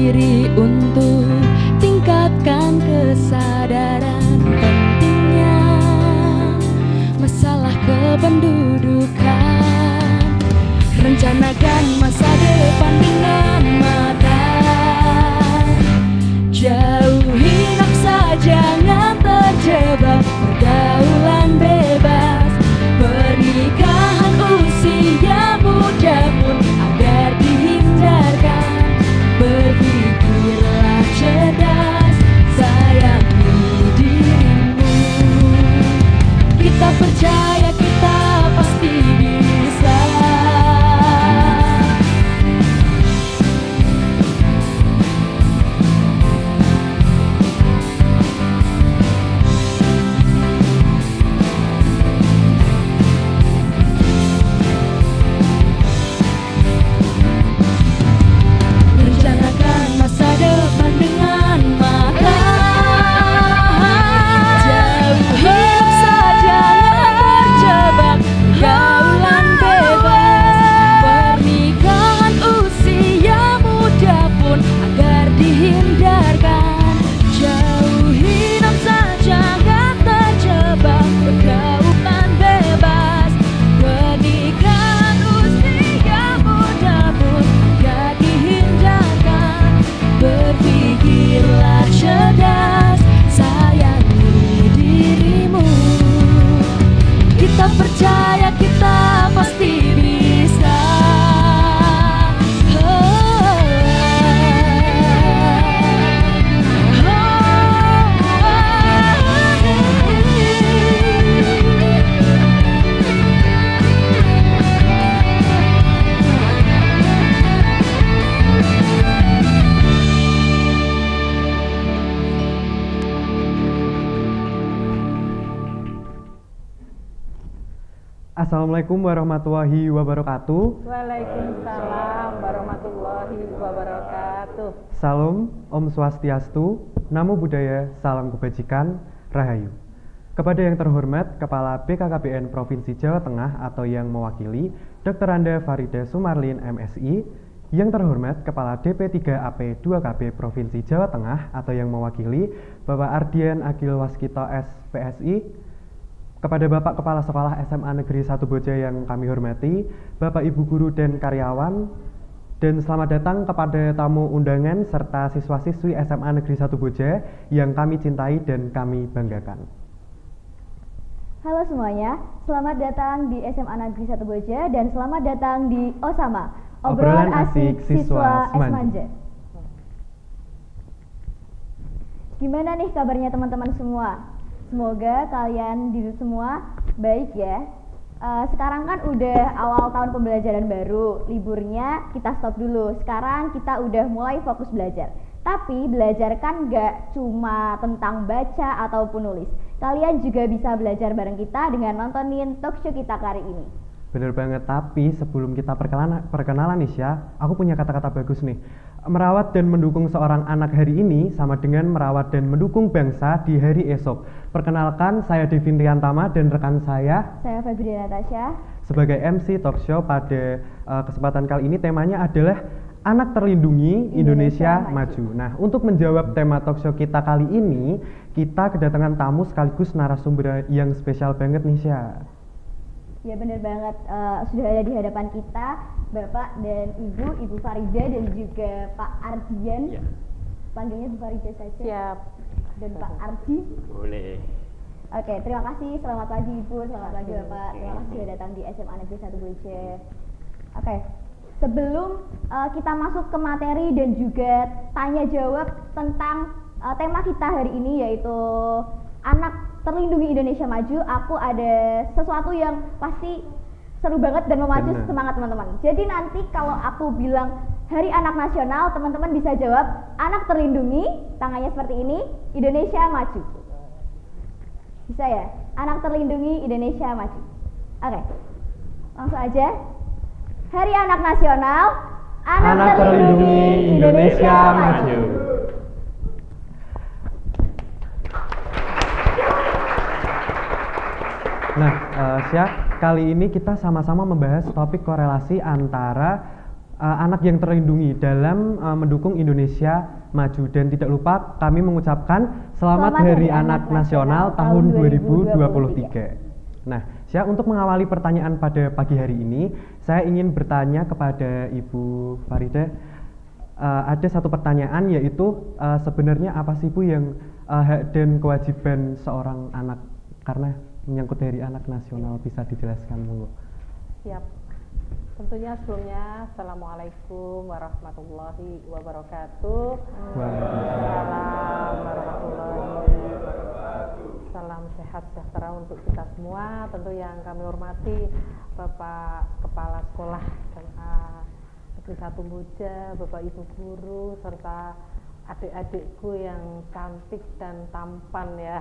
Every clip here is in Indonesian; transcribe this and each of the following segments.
diri untuk tingkatkan kesadaran pentingnya masalah kependudukan. Rencanakan masa depan dengan matang, jauhi nafsa, jangan terjebak pergaulan bebas. Pernikahan usia muda pun agar dihindarkan. Berpikirlah cerdas, sayangi dirimu. Kita percaya kita pasti bisa. Rencanakan masa depan dengan matang, jauhi nafsa, jangan terjebak pergaulan bebas. Pernikahan usia muda pun agar dihindarkan. Jauhi nafsa, jangan terjebak pergaulan bebas. Pernikahan usia muda pun agar dihindarkan. Berpikirlah cerdas, sayangi dirimu. Kita percaya kita pasti bisa. Assalamualaikum warahmatullahi wabarakatuh. Waalaikumsalam warahmatullahi wabarakatuh. Salam, Om Swastiastu, Namo Buddhaya, Salam Kebajikan, Rahayu. Kepada yang terhormat Kepala BKKBN Provinsi Jawa Tengah atau yang mewakili Dr. Anda Farida Sumarlin MSI, yang terhormat Kepala DP3AP 2KB Provinsi Jawa Tengah atau yang mewakili Bapak Ardian Agil Waskito SPSI, kepada Bapak Kepala Sekolah SMA Negeri 1 Boja yang kami hormati, Bapak Ibu Guru dan karyawan, dan selamat datang kepada tamu undangan serta siswa-siswi SMA Negeri 1 Boja yang kami cintai dan kami banggakan. Halo semuanya, selamat datang di SMA Negeri 1 Boja dan selamat datang di Osama, obrolan asik siswa Esmanja. Gimana nih kabarnya teman-teman semua? Semoga kalian di semua baik ya. Sekarang kan udah awal tahun pembelajaran baru, liburnya kita stop dulu. Sekarang kita udah mulai fokus belajar. Tapi belajar kan gak cuma tentang baca ataupun nulis. Kalian juga bisa belajar bareng kita dengan nontonin talkshow kita kali ini. Bener banget, tapi sebelum kita perkenalan nih Syah, aku punya kata-kata bagus nih. Merawat dan mendukung seorang anak hari ini sama dengan merawat dan mendukung bangsa di hari esok. Perkenalkan, saya Devin Riantama dan rekan saya Febri Natasha sebagai MC talkshow. Pada kesempatan kali ini temanya adalah Anak Terlindungi Indonesia Maju. Nah, untuk menjawab tema talkshow kita kali ini, kita kedatangan tamu sekaligus narasumber yang spesial banget nih Syah. Ya benar banget, sudah ada di hadapan kita Bapak dan Ibu Farida dan juga Pak Ardian. Ya. Panggilnya Bu Farida saja. Siap. Dan Pak Ardi. Boleh. Oke, terima kasih. Selamat pagi Ibu, selamat pagi Bapak. Terima kasih sudah datang di SMA Negeri 1 Boja. Oke, sebelum kita masuk ke materi dan juga tanya jawab tentang tema kita hari ini yaitu Anak Terlindungi Indonesia Maju, aku ada sesuatu yang pasti seru banget dan memacu semangat teman-teman. Jadi nanti kalau aku bilang Hari Anak Nasional, teman-teman bisa jawab Anak Terlindungi, tangannya seperti ini, Indonesia Maju. Bisa ya? Anak Terlindungi Indonesia Maju. Oke, langsung aja. Hari Anak Nasional, Anak Terlindungi Indonesia Maju. Nah, Syah, kali ini kita sama-sama membahas topik korelasi antara anak yang terlindungi dalam mendukung Indonesia maju. Dan tidak lupa kami mengucapkan Selamat Hari Anak Nasional tahun 2023. Nah, untuk mengawali pertanyaan pada pagi hari ini, saya ingin bertanya kepada Ibu Farida. Ada satu pertanyaan, yaitu sebenarnya apa sih Bu yang hak dan kewajiban seorang anak, karena menyangkut Hari Anak Nasional, bisa dijelaskan dulu? Siap. Tentunya sebelumnya Assalamualaikum warahmatullahi wabarakatuh. Waalaikumsalam warahmatullahi wabarakatuh. Salam sehat sejahtera untuk kita semua. Tentu yang kami hormati Bapak Kepala Sekolah SMA Negeri 1 Boja, Bapak Ibu guru, serta adik-adikku yang cantik dan tampan ya.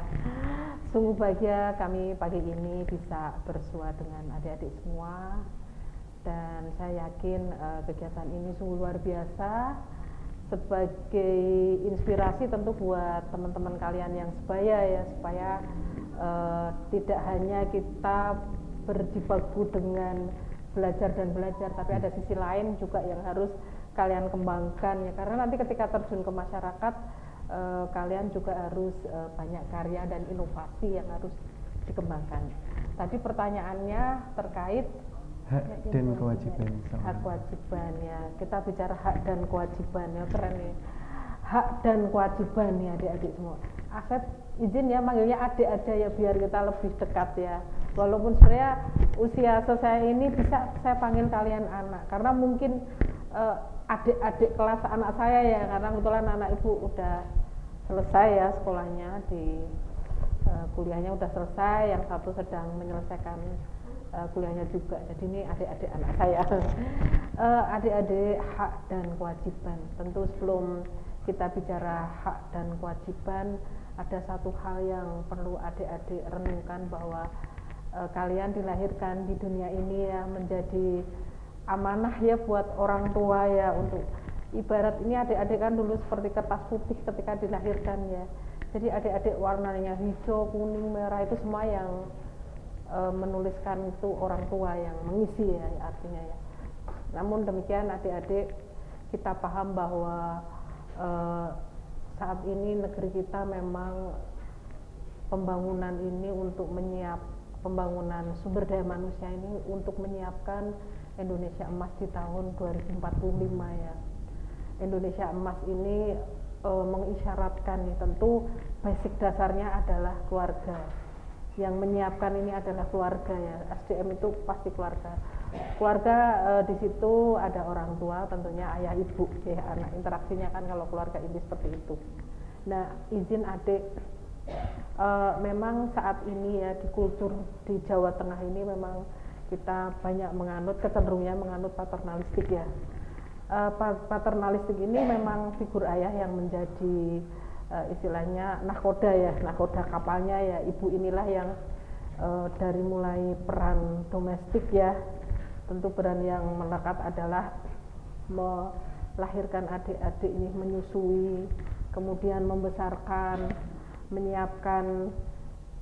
Sungguh bahagia kami pagi ini bisa bersua dengan adik-adik semua. Dan saya yakin kegiatan ini sungguh luar biasa sebagai inspirasi tentu buat teman-teman kalian yang sebaya ya, supaya tidak hanya kita berjibaku dengan belajar dan belajar, tapi ada sisi lain juga yang harus kalian kembangkan ya, karena nanti ketika terjun ke masyarakat kalian juga harus banyak karya dan inovasi yang harus dikembangkan. Tadi pertanyaannya terkait hak dan kewajiban. Hak kewajiban ya, kita bicara hak dan kewajiban ya, keren nih. Hak dan kewajiban ya adik-adik semua. Asep izin ya manggilnya adik aja ya, biar kita lebih dekat ya. Walaupun sebenarnya usia saya ini bisa saya panggil kalian anak, karena mungkin adik-adik kelas anak saya ya, karena kebetulan anak ibu udah selesai ya sekolahnya, di kuliahnya udah selesai, yang satu sedang menyelesaikan kuliahnya juga. Jadi ini adik-adik anak saya. Adik-adik, hak dan kewajiban. Tentu sebelum kita bicara hak dan kewajiban, ada satu hal yang perlu adik-adik renungkan, bahwa kalian dilahirkan di dunia ini ya menjadi amanah ya buat orang tua ya, untuk ibarat ini adik-adik kan dulu seperti kertas putih ketika dilahirkan ya. Jadi adik-adik warnanya hijau, kuning, merah itu semua yang menuliskan itu orang tua yang mengisi ya artinya ya. Namun demikian adik-adik, kita paham bahwa saat ini negeri kita memang pembangunan ini untuk pembangunan sumber daya manusia ini untuk menyiapkan Indonesia Emas di tahun 2045 ya. Indonesia Emas ini mengisyaratkan nih, tentu basic dasarnya adalah keluarga. Yang menyiapkan ini adalah keluarga ya, SDM itu pasti keluarga. Keluarga di situ ada orang tua, tentunya ayah ibu ya, anak, interaksinya kan kalau keluarga ini seperti itu. Nah, izin adik, memang saat ini ya di kultur di Jawa Tengah ini memang kita banyak menganut, kecenderungannya menganut paternalistik ya. Paternalistik ini memang figur ayah yang menjadi istilahnya nahkoda ya, nahkoda kapalnya ya. Ibu inilah yang dari mulai peran domestik ya, tentu peran yang melekat adalah melahirkan adik-adik ini, menyusui, kemudian membesarkan, menyiapkan.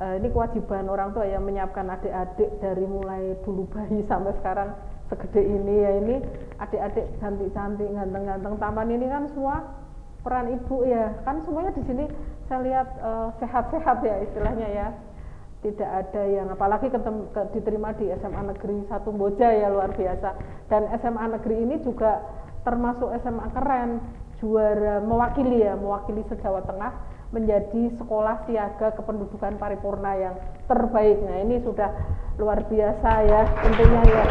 Ini kewajiban orang tua ya, menyiapkan adik-adik dari mulai dulu bayi sampai sekarang segede ini ya. Ini adik-adik cantik-cantik, ganteng-ganteng, tampan ini kan semua peran ibu ya, kan semuanya di sini saya lihat sehat-sehat ya istilahnya ya. Tidak ada yang, apalagi diterima di SMA Negeri 1 Boja ya, luar biasa. Dan SMA Negeri ini juga termasuk SMA keren, juara mewakili se-Jawa Tengah menjadi sekolah siaga kependudukan paripurna yang terbaik. Nah, ini sudah luar biasa ya tentunya ya.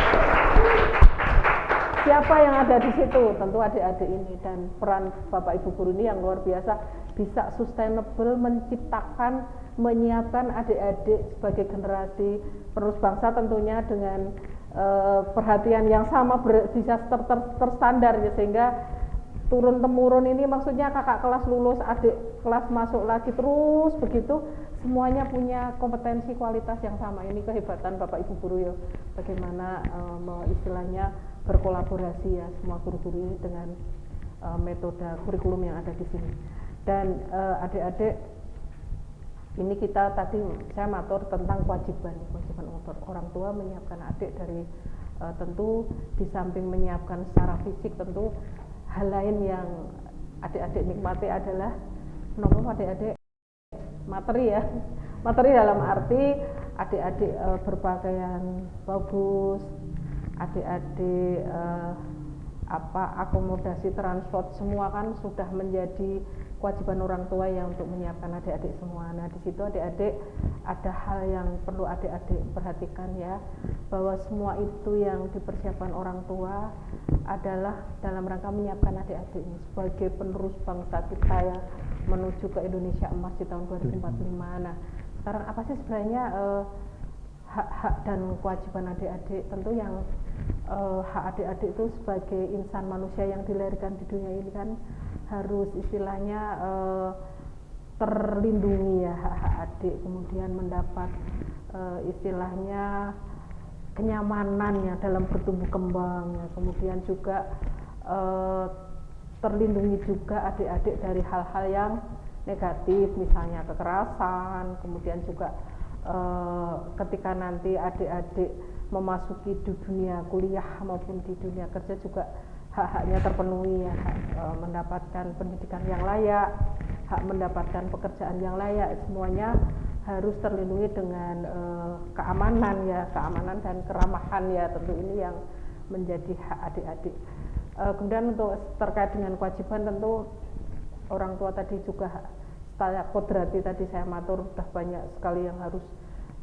Siapa yang ada di situ? Tentu adik-adik ini, dan peran Bapak Ibu guru ini yang luar biasa, bisa sustainable, menciptakan, menyiapkan adik-adik sebagai generasi penerus bangsa, tentunya dengan perhatian yang sama, bisa terstandar ya, sehingga turun temurun ini, maksudnya kakak kelas lulus, adik kelas masuk lagi, terus begitu, semuanya punya kompetensi kualitas yang sama. Ini kehebatan Bapak Ibu guru ya, bagaimana istilahnya berkolaborasi ya semua guru-guru ini dengan metode kurikulum yang ada di sini. Dan adik-adik ini kita tadi saya matur tentang kewajiban orang tua menyiapkan adik dari tentu di samping menyiapkan secara fisik, tentu hal lain yang adik-adik nikmati adalah nomor adik-adik materi ya, materi dalam arti adik-adik berpakaian bagus, adik-adik akomodasi transport, semua kan sudah menjadi kewajiban orang tua yang untuk menyiapkan adik-adik semua. Nah, di situ adik-adik ada hal yang perlu adik-adik perhatikan ya, bahwa semua itu yang dipersiapkan orang tua adalah dalam rangka menyiapkan adik-adik ini sebagai penerus bangsa kita ya, menuju ke Indonesia emas di tahun 2045. Nah, sekarang apa sih sebenarnya hak-hak dan kewajiban adik-adik? Tentu yang hak adik-adik itu sebagai insan manusia yang dilahirkan di dunia ini kan harus istilahnya terlindungi ya hak-hak adik, kemudian mendapat istilahnya kenyamanan ya dalam bertumbuh kembang ya, kemudian juga terlindungi juga adik-adik dari hal-hal yang negatif, misalnya kekerasan, kemudian juga ketika nanti adik-adik memasuki di dunia kuliah maupun di dunia kerja juga hak-haknya terpenuhi ya, hak mendapatkan pendidikan yang layak, hak mendapatkan pekerjaan yang layak, semuanya harus terlindungi dengan keamanan ya, keamanan dan keramahan ya, tentu ini yang menjadi hak adik-adik. Kemudian untuk terkait dengan kewajiban, tentu orang tua tadi juga saya kodrati tadi saya matur sudah banyak sekali yang harus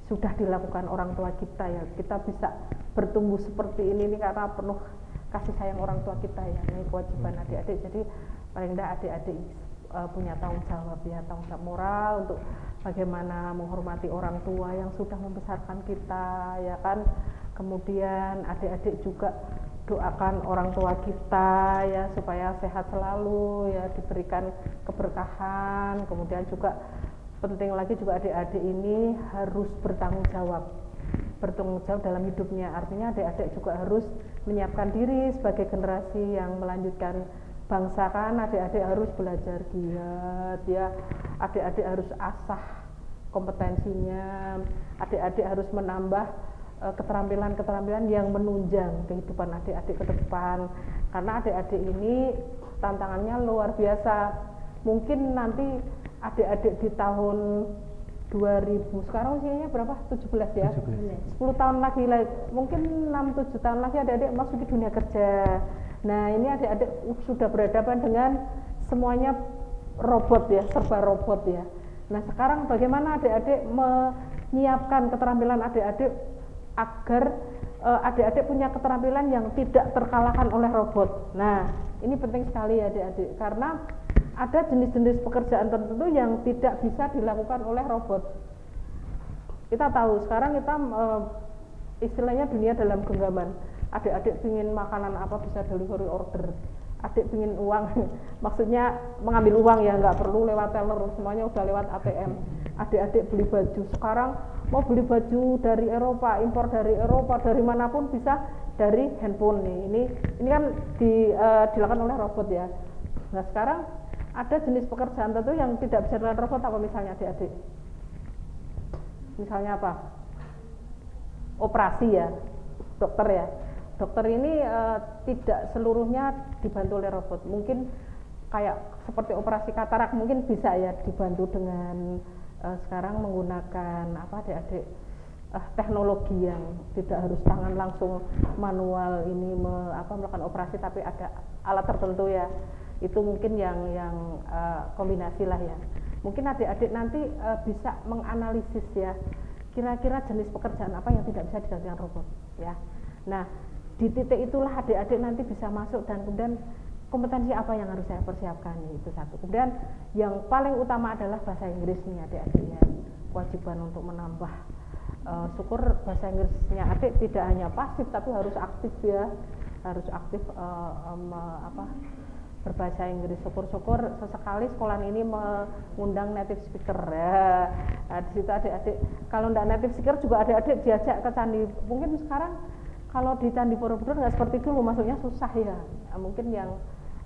sudah dilakukan orang tua kita ya. Kita bisa bertumbuh seperti ini karena penuh kasih sayang orang tua kita ya. Ini kewajiban adik-adik, jadi paling tidak adik-adik punya tanggung jawab ya, tanggung jawab moral untuk bagaimana menghormati orang tua yang sudah membesarkan kita ya kan. Kemudian adik-adik juga doakan orang tua kita ya supaya sehat selalu ya, diberikan keberkahan. Kemudian juga penting lagi juga adik-adik ini harus bertanggung jawab dalam hidupnya, artinya adik-adik juga harus menyiapkan diri sebagai generasi yang melanjutkan bangsa kan. Adik-adik harus belajar giat ya, adik-adik harus asah kompetensinya, adik-adik harus menambah keterampilan-keterampilan yang menunjang kehidupan adik-adik ke depan, karena adik-adik ini tantangannya luar biasa. Mungkin nanti adik-adik di tahun 2000, sekarang usianya berapa? 17 ya? 10 tahun lagi, mungkin 6-7 tahun lagi adik-adik masuk ke dunia kerja. Nah, ini adik-adik sudah berhadapan dengan semuanya robot ya, serba robot ya. Nah, sekarang bagaimana adik-adik menyiapkan keterampilan adik-adik agar adik-adik punya keterampilan yang tidak terkalahkan oleh robot. Nah, ini penting sekali ya adik-adik, karena ada jenis-jenis pekerjaan tertentu yang tidak bisa dilakukan oleh robot. Kita tahu sekarang kita istilahnya dunia dalam genggaman. Adik-adik pingin makanan apa bisa delivery order. Adik pingin uang, maksudnya mengambil uang ya, nggak perlu lewat teller, semuanya udah lewat ATM. Adik-adik beli baju sekarang, mau beli baju dari Eropa, impor dari Eropa, dari manapun bisa dari handphone nih. Ini kan dilakukan oleh robot ya. Nah, sekarang ada jenis pekerjaan tentu yang tidak bisa dilakukan robot, apa misalnya adik-adik? Misalnya apa? Operasi ya, dokter ya. Dokter ini tidak seluruhnya dibantu oleh robot. Mungkin kayak seperti operasi katarak mungkin bisa ya dibantu dengan sekarang menggunakan adik-adik teknologi yang tidak harus tangan langsung manual ini melakukan operasi, tapi ada alat tertentu ya. Itu mungkin yang kombinasi lah ya. Mungkin adik-adik nanti bisa menganalisis ya, kira-kira jenis pekerjaan apa yang tidak bisa digantikan robot ya. Nah, di titik itulah adik-adik nanti bisa masuk, dan kemudian kompetensi apa yang harus saya persiapkan, itu satu. Kemudian yang paling utama adalah bahasa Inggris nih adik-adik ya, kewajiban untuk menambah syukur bahasa Inggrisnya adik tidak hanya pasif tapi harus aktif ya, harus aktif berbahasa Inggris. Syukur-syukur sesekali sekolah ini mengundang native speaker ya. Nah, di situ adik-adik kalau tidak native speaker juga adik-adik diajak ke candi. Mungkin sekarang kalau di Candi Borobudur nggak seperti dulu, masuknya susah ya. Nah, mungkin yang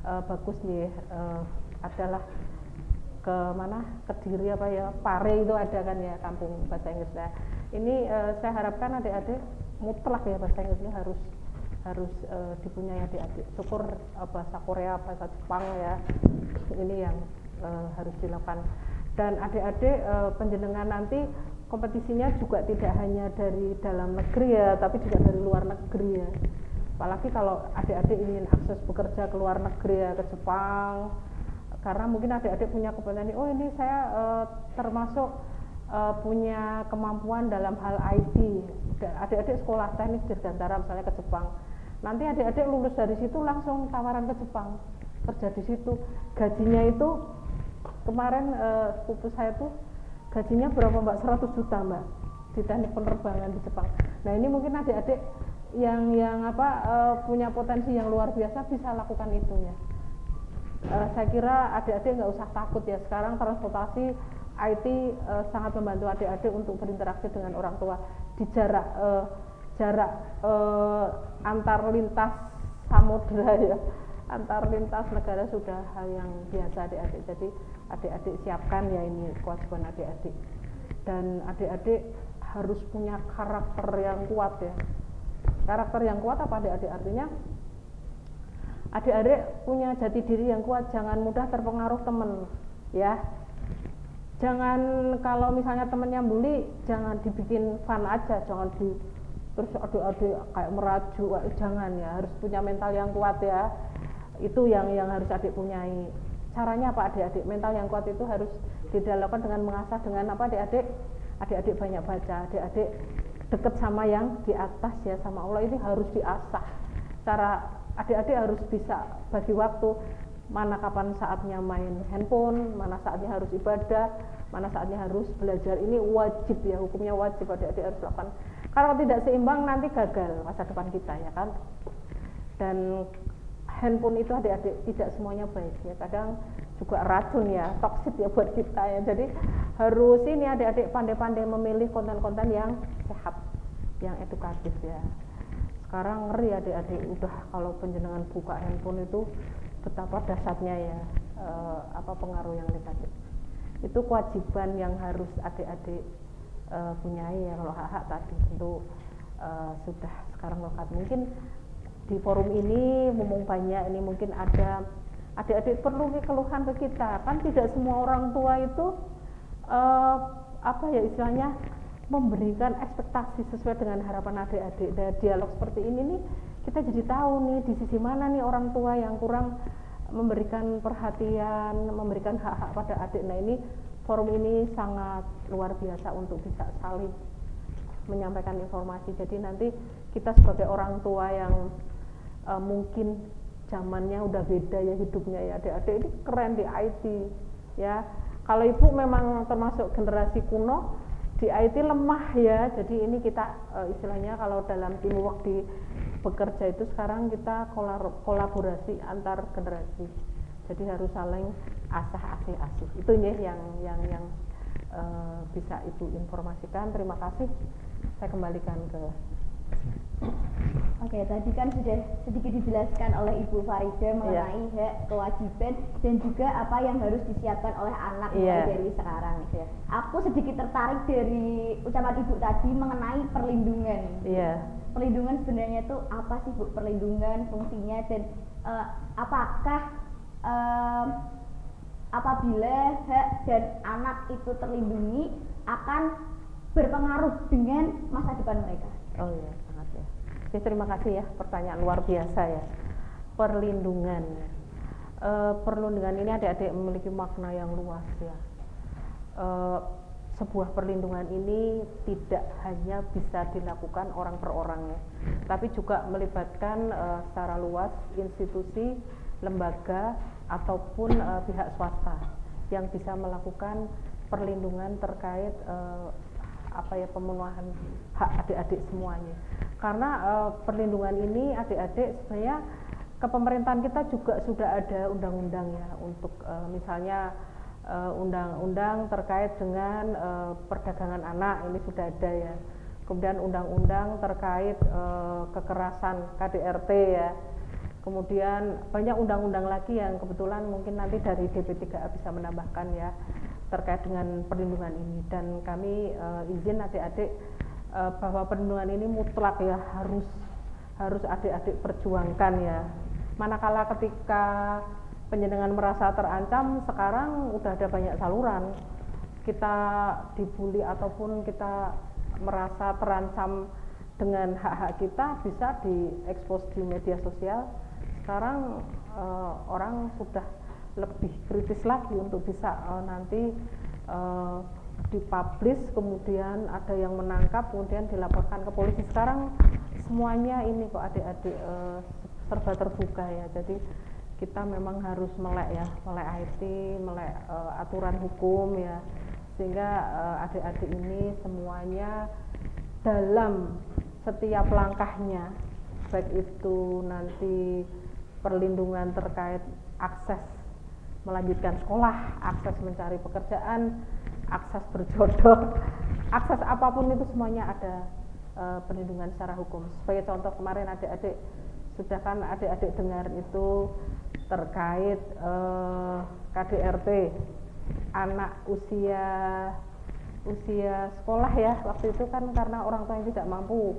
bagus nih adalah ke mana, Kediri apa ya, Pare itu ada kan ya, kampung bahasa Inggris. Nah, ini saya harapkan adik-adik mutlak ya bahasa Inggrisnya harus dipunyai adik-adik. Syukur bahasa Korea, bahasa Jepang ya, ini yang harus dilakukan. Dan adik-adik penjenengan nanti kompetisinya juga tidak hanya dari dalam negeri ya, tapi juga dari luar negeri ya. Apalagi kalau adik-adik ingin akses bekerja ke luar negeri ya, ke Jepang, karena mungkin adik-adik punya kompetensi, oh ini saya termasuk punya kemampuan dalam hal IT. Adik-adik sekolah teknik dirgantara misalnya ke Jepang, nanti adik-adik lulus dari situ langsung tawaran ke Jepang, kerja di situ. Gajinya itu kemarin sepupu saya tuh gajinya berapa Mbak? 100 juta Mbak di teknik penerbangan di Jepang. Nah ini mungkin adik-adik yang punya potensi yang luar biasa bisa lakukan itu ya. Saya kira adik-adik nggak usah takut ya, sekarang transportasi IT sangat membantu adik-adik untuk berinteraksi dengan orang tua di jarak antar lintas samudera ya, antar lintas negara sudah hal yang biasa adik-adik. Jadi adik-adik siapkan ya, ini kewajiban adik-adik. Dan adik-adik harus punya karakter yang kuat ya. Karakter yang kuat apa adik-adik? Artinya adik-adik punya jati diri yang kuat, jangan mudah terpengaruh teman ya. Jangan kalau misalnya temennya bully, jangan dibikin fun aja, jangan terus adik-adik kayak merajuk, jangan ya, harus punya mental yang kuat ya. Itu yang harus adik punyai. Caranya apa adik-adik? Mental yang kuat itu harus dilakukan dengan mengasah dengan apa adik-adik? Adik-adik banyak baca, adik-adik dekat sama yang di atas ya, sama Allah, ini harus diasah. Cara adik-adik harus bisa bagi waktu, mana kapan saatnya main handphone, mana saatnya harus ibadah, mana saatnya harus belajar. Ini wajib ya, hukumnya wajib adik-adik harus lakukan. Kalau tidak seimbang nanti gagal masa depan kita ya kan. Dan handphone itu adik-adik tidak semuanya baik ya, kadang juga racun ya, toksik ya buat kita ya. Jadi harus ini adik-adik pandai-pandai memilih konten-konten yang sehat, yang edukatif ya. Sekarang ngeri adik-adik, udah kalau penjenengan buka handphone itu betapa dahsyatnya ya, pengaruh yang negatif. Itu kewajiban yang harus adik-adik punyai ya. Kalau hak-hak tadi tentu sudah sekarang lekat. Mungkin di forum ini mumpung banyak, ini mungkin ada adik-adik perlu keluhan ke kita, kan tidak semua orang tua itu istilahnya memberikan ekspektasi sesuai dengan harapan adik-adik. Dan dialog seperti ini nih kita jadi tahu nih di sisi mana nih orang tua yang kurang memberikan perhatian, memberikan hak-hak pada adik. Nah ini forum ini sangat luar biasa untuk bisa saling menyampaikan informasi. Jadi nanti kita sebagai orang tua yang mungkin zamannya udah beda ya hidupnya ya, adik-adik ini keren di IT ya. Kalau ibu memang termasuk generasi kuno, di IT lemah ya. Jadi ini kita istilahnya kalau dalam teamwork di bekerja itu sekarang kita kolaborasi antar generasi. Jadi harus saling asih-asih. Itu ya yang bisa ibu informasikan. Terima kasih. Saya kembalikan ke. Oke, tadi kan sudah sedikit dijelaskan oleh Ibu Farida mengenai hak, kewajiban, dan juga apa yang harus disiapkan oleh anak mulai dari sekarang. Aku sedikit tertarik dari ucapan Ibu tadi mengenai perlindungan. Perlindungan sebenarnya itu apa sih Bu? Perlindungan, fungsinya, dan apakah apabila hak dan anak itu terlindungi akan berpengaruh dengan masa depan mereka? Oh iya, sangat ya. Oke, terima kasih ya, pertanyaan luar biasa ya. Perlindungan. Perlindungan ini adik-adik memiliki makna yang luas ya. Sebuah perlindungan ini tidak hanya bisa dilakukan orang per orang ya, tapi juga melibatkan secara luas institusi, lembaga ataupun pihak swasta yang bisa melakukan perlindungan terkait pemenuhan hak adik-adik semuanya. Karena perlindungan ini adik-adik sebenarnya ke pemerintahan kita juga sudah ada undang-undang ya, untuk misalnya undang-undang terkait dengan perdagangan anak, ini sudah ada ya. Kemudian undang-undang terkait kekerasan KDRT ya. Kemudian banyak undang-undang lagi yang kebetulan mungkin nanti dari DP3A bisa menambahkan ya terkait dengan perlindungan ini. Dan kami izin adik-adik bahwa perlindungan ini mutlak ya, harus adik-adik perjuangkan ya. Manakala ketika penjenengan merasa terancam, sekarang udah ada banyak saluran. Kita dibully ataupun kita merasa terancam dengan hak-hak kita bisa diekspos di media sosial. Sekarang orang sudah lebih kritis lagi untuk bisa nanti dipublish, kemudian ada yang menangkap, kemudian dilaporkan ke polisi. Sekarang semuanya ini kok adik-adik serba terbuka ya. Jadi kita memang harus melek IT, melek aturan hukum ya, sehingga adik-adik ini semuanya dalam setiap langkahnya, baik itu nanti perlindungan terkait akses melanjutkan sekolah, akses mencari pekerjaan, akses berjodoh, akses apapun itu semuanya ada perlindungan secara hukum. Sebagai contoh kemarin adik-adik sudah kan adik-adik dengar itu terkait KDRT anak usia sekolah ya, waktu itu kan karena orang tua yang tidak mampu,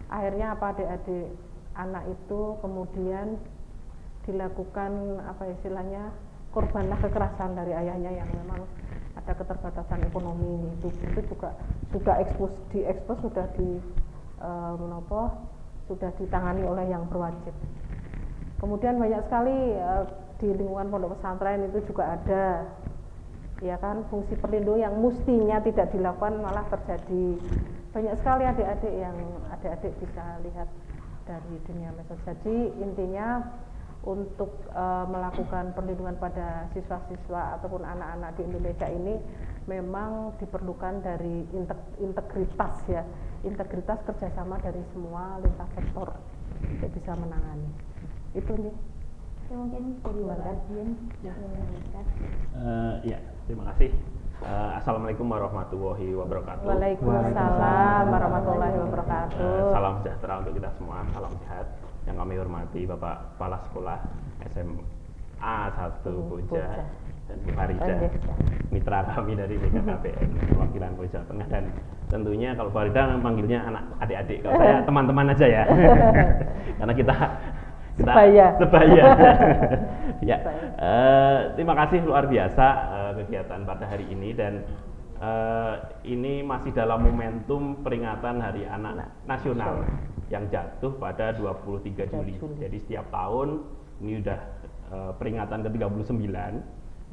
akhirnya apa, adik-adik anak itu kemudian dilakukan apa istilahnya korbanlah kekerasan dari ayahnya yang memang ada keterbatasan ekonomi. Itu juga sudah diekspos sudah sudah ditangani oleh yang berwajib. Kemudian banyak sekali di lingkungan pondok pesantren itu juga ada ya kan, fungsi perlindungan yang mestinya tidak dilakukan malah terjadi. Banyak sekali adik-adik yang adik-adik bisa lihat dari dunia medsos. Jadi intinya untuk melakukan perlindungan pada siswa-siswa ataupun anak-anak di Indonesia ini memang diperlukan dari integritas ya, integritas kerjasama dari semua lintas sektor untuk bisa menangani. Itu nih. Mungkin dari Bapak Adien Ya, terima kasih. Assalamualaikum warahmatullahi wabarakatuh. Waalaikumsalam warahmatullahi wabarakatuh. Salam sejahtera untuk kita semua, salam sehat. Yang kami hormati Bapak Kepala Sekolah SMA 1 Boja dan Bu Farida, mitra kami dari BKKBN, perwakilan Polda Jawa Tengah, dan tentunya kalau Farida manggilnya anak adik-adik, kalau saya teman-teman aja ya. Karena kita sebaya. Ya, terima kasih luar biasa kegiatan pada hari ini, dan ini masih dalam momentum peringatan Hari Anak Nasional yang jatuh pada 23 Juli. Jadi setiap tahun ini udah peringatan ke-39.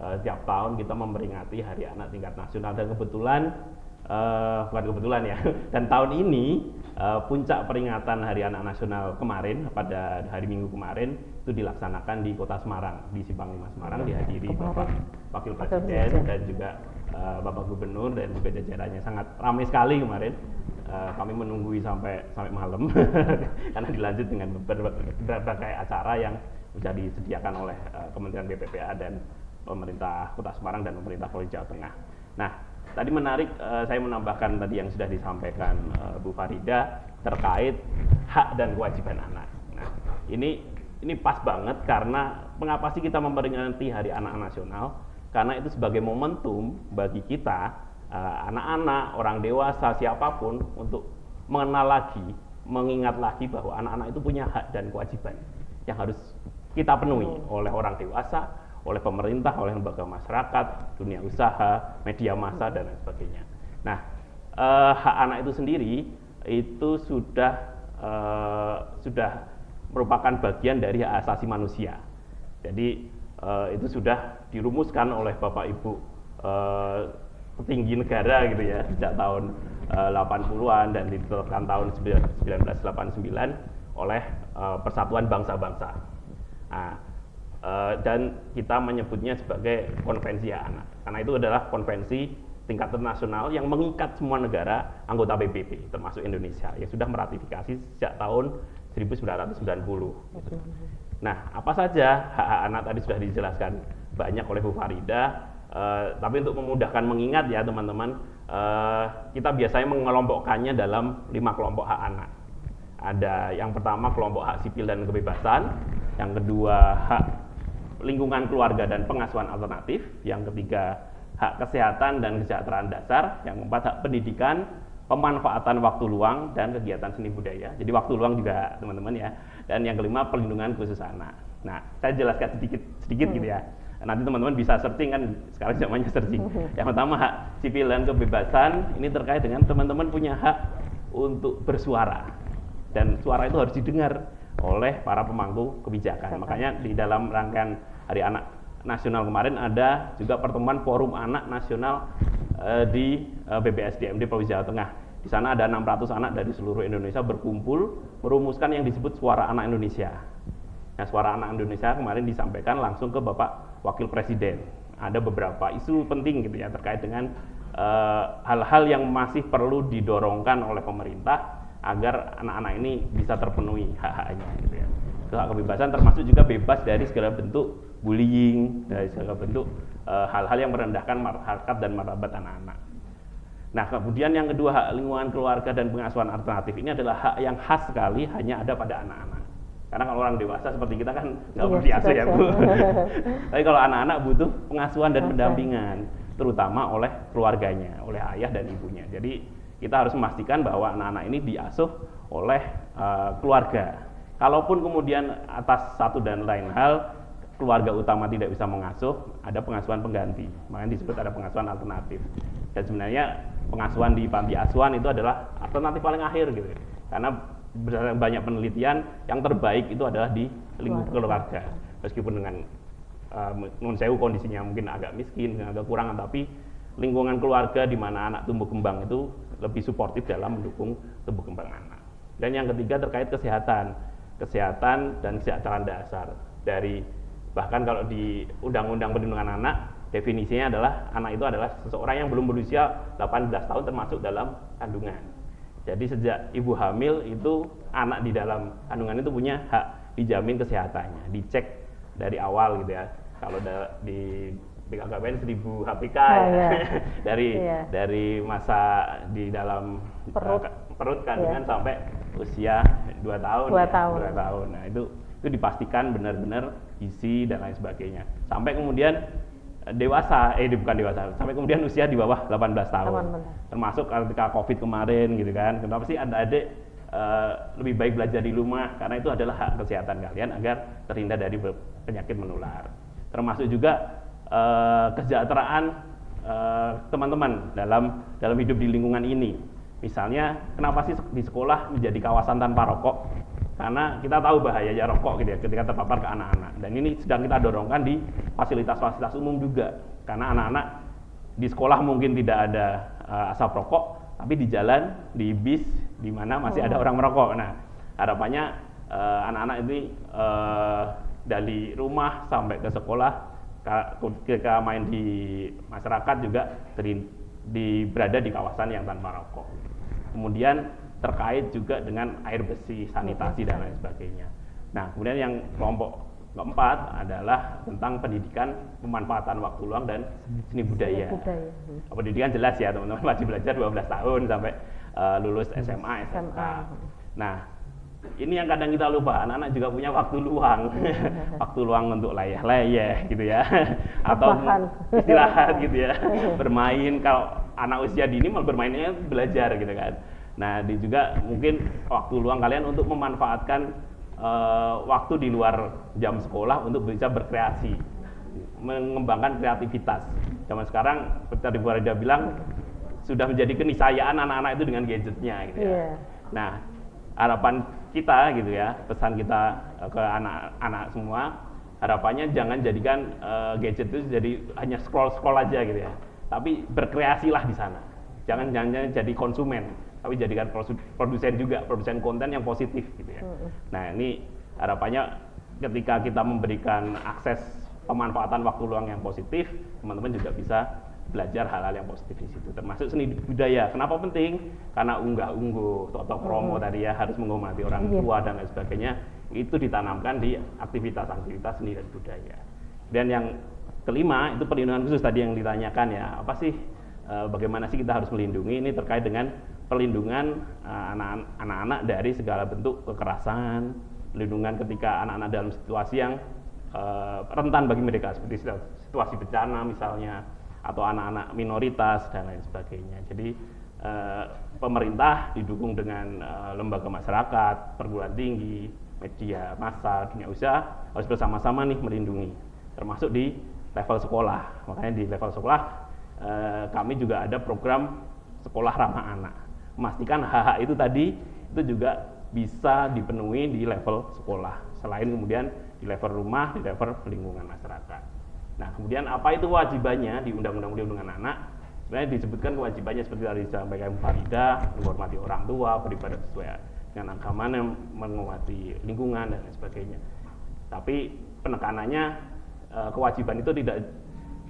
Setiap tahun kita memperingati Hari Anak tingkat nasional, dan kebetulan bukan kebetulan ya. Dan tahun ini puncak peringatan Hari Anak Nasional kemarin pada hari Minggu kemarin itu dilaksanakan di Kota Semarang, di Simpang 5 Semarang, dihadiri Bapak Wakil Presiden dan juga Bapak Gubernur dan juga jajarannya. Sangat ramai sekali kemarin. Kami menunggui sampai malam karena dilanjut dengan berbagai acara yang sudah disediakan oleh Kementerian BPPA dan pemerintah Kota Semarang dan pemerintah Polda Jawa Tengah. Nah, tadi menarik, saya menambahkan tadi yang sudah disampaikan Bu Farida terkait hak dan kewajiban anak. Nah, ini pas banget, karena mengapa sih kita memperingati Hari Anak Nasional? Karena itu sebagai momentum bagi kita, anak-anak, orang dewasa, siapapun, untuk mengenal lagi, mengingat lagi bahwa anak-anak itu punya hak dan kewajiban yang harus kita penuhi oleh orang dewasa, oleh pemerintah, oleh lembaga masyarakat, dunia usaha, media massa, dan lain sebagainya. Nah, hak anak itu sendiri itu sudah merupakan bagian dari hak asasi manusia. Jadi itu sudah dirumuskan oleh Bapak Ibu petinggi negara gitu ya, sejak tahun 80-an dan ditetapkan tahun 1989 oleh Persatuan Bangsa-Bangsa. Nah, dan kita menyebutnya sebagai Konvensi Hak Anak, karena itu adalah konvensi tingkat nasional yang mengikat semua negara anggota PBB termasuk Indonesia yang sudah meratifikasi sejak tahun 1990. Gitu. Nah, apa saja hak-hak anak tadi sudah dijelaskan banyak oleh Bu Farida, tapi untuk memudahkan mengingat ya teman-teman, kita biasanya mengelompokkannya dalam 5 kelompok hak anak. Ada yang pertama kelompok hak sipil dan kebebasan, yang kedua hak lingkungan keluarga dan pengasuhan alternatif, yang ketiga hak kesehatan dan kesejahteraan dasar, yang keempat hak pendidikan, pemanfaatan waktu luang dan kegiatan seni budaya. Jadi waktu luang juga teman-teman ya. Dan yang kelima perlindungan khusus anak. Nah, saya jelaskan sedikit gitu ya. Nanti teman-teman bisa searching kan, sekarang zamannya searching. Yang pertama hak sipil dan kebebasan, ini terkait dengan teman-teman punya hak untuk bersuara. Dan suara itu harus didengar oleh para pemangku kebijakan. Makanya di dalam rangkaian Hari Anak Nasional kemarin ada juga pertemuan Forum Anak Nasional di BPSDMD Provinsi Jawa Tengah. Di sana ada 600 anak dari seluruh Indonesia berkumpul merumuskan yang disebut Suara Anak Indonesia. Nah, Suara Anak Indonesia kemarin disampaikan langsung ke Bapak Wakil Presiden. Ada beberapa isu penting gitu ya terkait dengan hal-hal yang masih perlu didorongkan oleh pemerintah agar anak-anak ini bisa terpenuhi hak-haknya gitu ya. Hak kebebasan termasuk juga bebas dari segala bentuk bullying, dari segala bentuk hal-hal yang merendahkan harkat dan martabat anak-anak. Nah, kemudian yang kedua, hak lingkungan keluarga dan pengasuhan alternatif ini adalah hak yang khas sekali hanya ada pada anak-anak. Karena kalau orang dewasa seperti kita kan nggak perlu diasuh ya Bu. Tapi kalau anak-anak butuh pengasuhan dan pendampingan, terutama oleh keluarganya, oleh ayah dan ibunya. Jadi kita harus memastikan bahwa anak-anak ini diasuh oleh keluarga. Kalaupun kemudian atas satu dan lain hal keluarga utama tidak bisa mengasuh, ada pengasuhan pengganti. Makanya disebut ada pengasuhan alternatif. Dan sebenarnya pengasuhan di panti asuhan itu adalah alternatif paling akhir gitu. Karena berdasarkan banyak penelitian yang terbaik itu adalah di lingkup keluarga. Meskipun dengan menurut saya kondisinya mungkin agak miskin, agak kurang, tapi lingkungan keluarga di mana anak tumbuh kembang itu lebih suportif dalam mendukung tumbuh kembang anak. Dan yang ketiga terkait kesehatan dan kesejahteraan dasar. Dari bahkan kalau di Undang-Undang Perlindungan Anak definisinya adalah anak itu adalah seseorang yang belum berusia 18 tahun termasuk dalam kandungan. Jadi sejak ibu hamil itu anak di dalam kandungan itu punya hak dijamin kesehatannya, dicek dari awal gitu ya. Kalau di BKKBN 1000 HPK dari masa di dalam perut kandungan sampai usia 2 tahun. 2 tahun. Nah, itu dipastikan benar-benar gizi dan lain sebagainya. Sampai kemudian sampai kemudian usia di bawah 18 tahun. Termasuk ketika Covid kemarin gitu kan. Kenapa sih adik-adik lebih baik belajar di rumah, karena itu adalah hak kesehatan kalian agar terhindar dari penyakit menular. Termasuk juga kesejahteraan teman-teman dalam hidup di lingkungan ini. Misalnya, kenapa sih di sekolah menjadi kawasan tanpa rokok? Karena kita tahu bahayanya rokok gitu ya ketika terpapar ke anak-anak. Dan ini sedang kita dorongkan di fasilitas-fasilitas umum juga. Karena anak-anak di sekolah mungkin tidak ada asap rokok, tapi di jalan, di bis, di mana masih ada orang merokok. Nah, harapannya anak-anak ini dari rumah sampai ke sekolah, ketika main di masyarakat juga berada di kawasan yang tanpa rokok. Kemudian terkait juga dengan air bersih, sanitasi dan lain sebagainya. Nah, kemudian yang kelompok keempat adalah tentang pendidikan pemanfaatan waktu luang dan seni budaya. Pendidikan jelas ya teman-teman, wajib belajar 12 tahun sampai lulus SMA, SMK. Nah, ini yang kadang kita lupa, anak-anak juga punya waktu luang. Waktu luang untuk layah-layah gitu ya. Atau istirahat gitu ya. Bermain, kalau anak usia dini malah bermainnya belajar gitu kan. Nah, juga mungkin waktu luang kalian untuk memanfaatkan waktu di luar jam sekolah untuk bisa berkreasi, mengembangkan kreativitas. Zaman sekarang, seperti tadi Bu Farida bilang, sudah menjadi keniscayaan anak-anak itu dengan gadgetnya gitu ya. Nah, harapan kita gitu ya, pesan kita ke anak-anak semua, harapannya jangan jadikan gadget itu jadi hanya scroll aja gitu ya, tapi berkreasilah di sana. Jangan jadi konsumen, tapi jadikan produsen konten yang positif gitu ya. Nah, ini harapannya ketika kita memberikan akses pemanfaatan waktu luang yang positif, teman-teman juga bisa belajar hal-hal yang positif di situ, termasuk seni budaya. Kenapa penting? Karena unggah-ungguh, toto promo tadi ya, harus menghormati orang tua dan lain sebagainya, itu ditanamkan di aktivitas-aktivitas seni dan budaya. Dan yang kelima itu perlindungan khusus tadi yang ditanyakan ya, apa sih? Bagaimana sih kita harus melindungi? Ini terkait dengan perlindungan anak-anak dari segala bentuk kekerasan, perlindungan ketika anak-anak dalam situasi yang rentan bagi mereka, seperti situasi bencana misalnya, atau anak-anak minoritas dan lain sebagainya. Jadi pemerintah didukung dengan lembaga masyarakat, perguruan tinggi, media massa, dunia usaha harus bersama-sama nih melindungi, termasuk di level sekolah. Makanya di level sekolah kami juga ada program sekolah ramah anak, memastikan hak-hak itu tadi itu juga bisa dipenuhi di level sekolah, selain kemudian di level rumah, di level lingkungan masyarakat. Nah, kemudian apa itu kewajibannya di Undang-Undang Perlindungan Anak? Sebenarnya disebutkan kewajibannya seperti tadi disampaikan Farida, menghormati orang tua, beribadah sesuai dengan agamanya, menghormati lingkungan dan lain sebagainya. Tapi penekanannya kewajiban itu tidak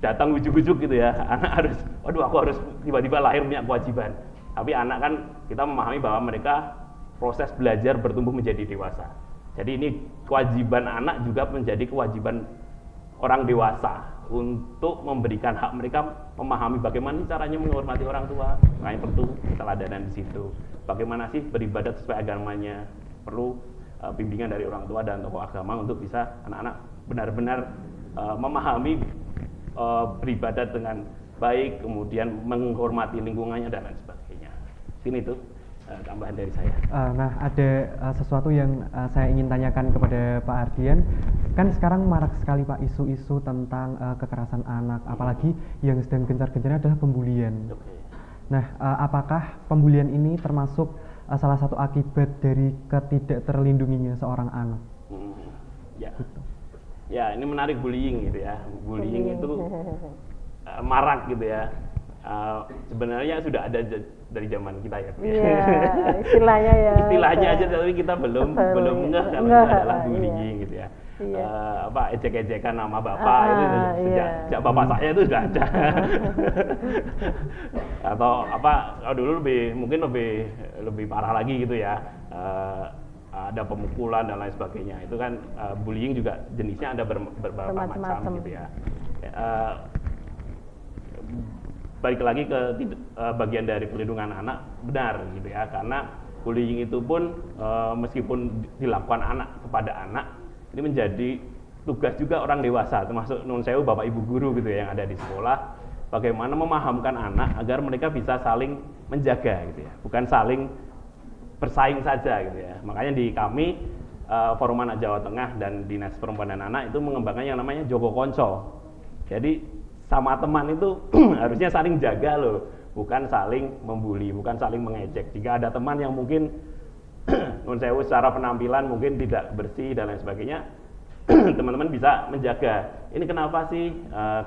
datang ujuk-ujuk gitu ya. Anak harus, waduh aku harus tiba-tiba lahir punya kewajiban. Tapi anak kan kita memahami bahwa mereka proses belajar bertumbuh menjadi dewasa. Jadi ini kewajiban anak juga menjadi kewajiban orang dewasa untuk memberikan hak mereka, memahami bagaimana caranya menghormati orang tua. Makanya perlu keteladanan di situ. Bagaimana sih beribadat sesuai agamanya, perlu bimbingan dari orang tua dan tokoh agama untuk bisa anak-anak benar-benar memahami beribadat dengan baik, kemudian menghormati lingkungannya dan lain sebagainya. Ini itu tambahan dari saya. Nah, ada sesuatu yang saya ingin tanyakan kepada Pak Ardian. Kan sekarang marak sekali Pak isu-isu tentang kekerasan anak, apalagi yang sedang gencar-gencarnya adalah pembulian. Oke. Nah, apakah pembulian ini termasuk salah satu akibat dari ketidakterlindunginya seorang anak? Ya. Gitu. Ya, ini menarik bullying gitu ya. Bullying itu marak gitu ya. Sebenarnya sudah ada dari zaman kita ya. Iya, istilahnya ya. Istilahnya aja tapi kita belum ngeh kalau itu adalah bullying gitu ya. Iya. Ejek-ejekan nama bapak itu sejak bapak saya itu sudah ada. Atau kalau dulu mungkin lebih parah lagi gitu ya. Ada pemukulan dan lain sebagainya. Itu kan bullying juga jenisnya ada beberapa macam gitu ya. Balik lagi ke bagian dari perlindungan anak, benar gitu ya, karena bullying itu pun meskipun dilakukan anak kepada anak, ini menjadi tugas juga orang dewasa, termasuk nun sewu bapak ibu guru gitu ya, yang ada di sekolah, bagaimana memahamkan anak agar mereka bisa saling menjaga gitu ya, bukan saling bersaing saja gitu ya. Makanya di kami Forum Anak Jawa Tengah dan Dinas Perempuan dan Anak itu mengembangkan yang namanya Joko Konco. Jadi sama teman itu harusnya saling jaga loh, bukan saling membuli, bukan saling mengejek. Jika ada teman yang mungkin nun sewu secara penampilan mungkin tidak bersih dan lain sebagainya, teman-teman bisa menjaga. Ini kenapa sih?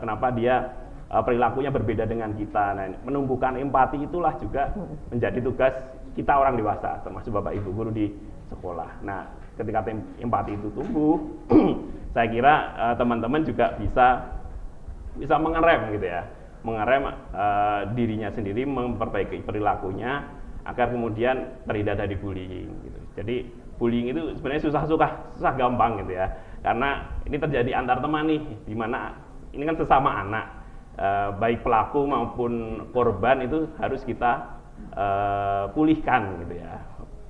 Kenapa dia perilakunya berbeda dengan kita? Nah, menumbuhkan empati itulah juga menjadi tugas kita orang dewasa, termasuk bapak ibu guru di sekolah. Nah, ketika empati itu tumbuh, saya kira teman-teman juga bisa mengerem gitu ya, mengerem dirinya sendiri, memperbaiki perilakunya agar kemudian terhindar dari bullying gitu. Jadi bullying itu sebenarnya susah gampang gitu ya, karena ini terjadi antar teman nih, di mana ini kan sesama anak, baik pelaku maupun korban itu harus kita pulihkan gitu ya.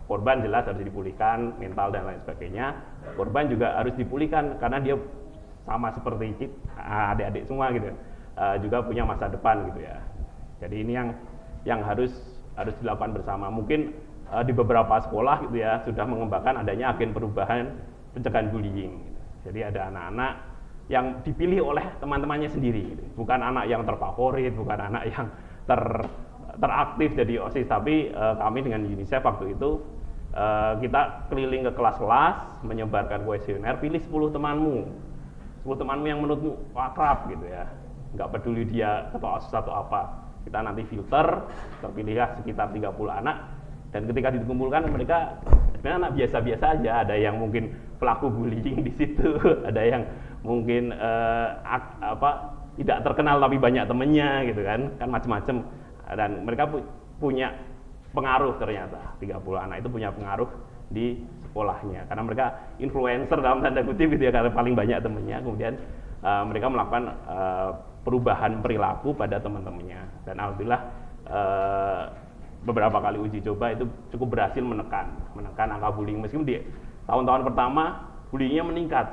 Korban jelas harus dipulihkan mental dan lain sebagainya, korban juga harus dipulihkan karena dia sama seperti adik-adik semua gitu, juga punya masa depan gitu ya. Jadi ini yang harus dilakukan bersama. Mungkin di beberapa sekolah gitu ya sudah mengembangkan adanya agen perubahan pencegahan bullying. Jadi ada anak-anak yang dipilih oleh teman-temannya sendiri, gitu. Bukan anak yang terfavorit, bukan anak yang teraktif jadi OSIS, tapi kami dengan UNICEF waktu itu kita keliling ke kelas-kelas menyebarkan kuesioner, pilih 10 temanmu yang menurutmu akrab gitu ya, nggak peduli dia ketua OSIS atau apa, kita nanti filter, terpilihlah sekitar 30 anak, dan ketika dikumpulkan mereka sebenarnya anak biasa-biasa aja, ada yang mungkin pelaku bullying di situ, ada yang mungkin tidak terkenal tapi banyak temennya gitu kan macam-macam, dan mereka punya pengaruh, ternyata 30 anak itu punya pengaruh di sekolahnya karena mereka influencer dalam tanda kutip gitu ya, karena paling banyak temennya. Kemudian mereka melakukan perubahan perilaku pada teman-temannya, dan alhamdulillah beberapa kali uji coba itu cukup berhasil menekan angka bullying. Meskipun di tahun-tahun pertama bullyingnya meningkat.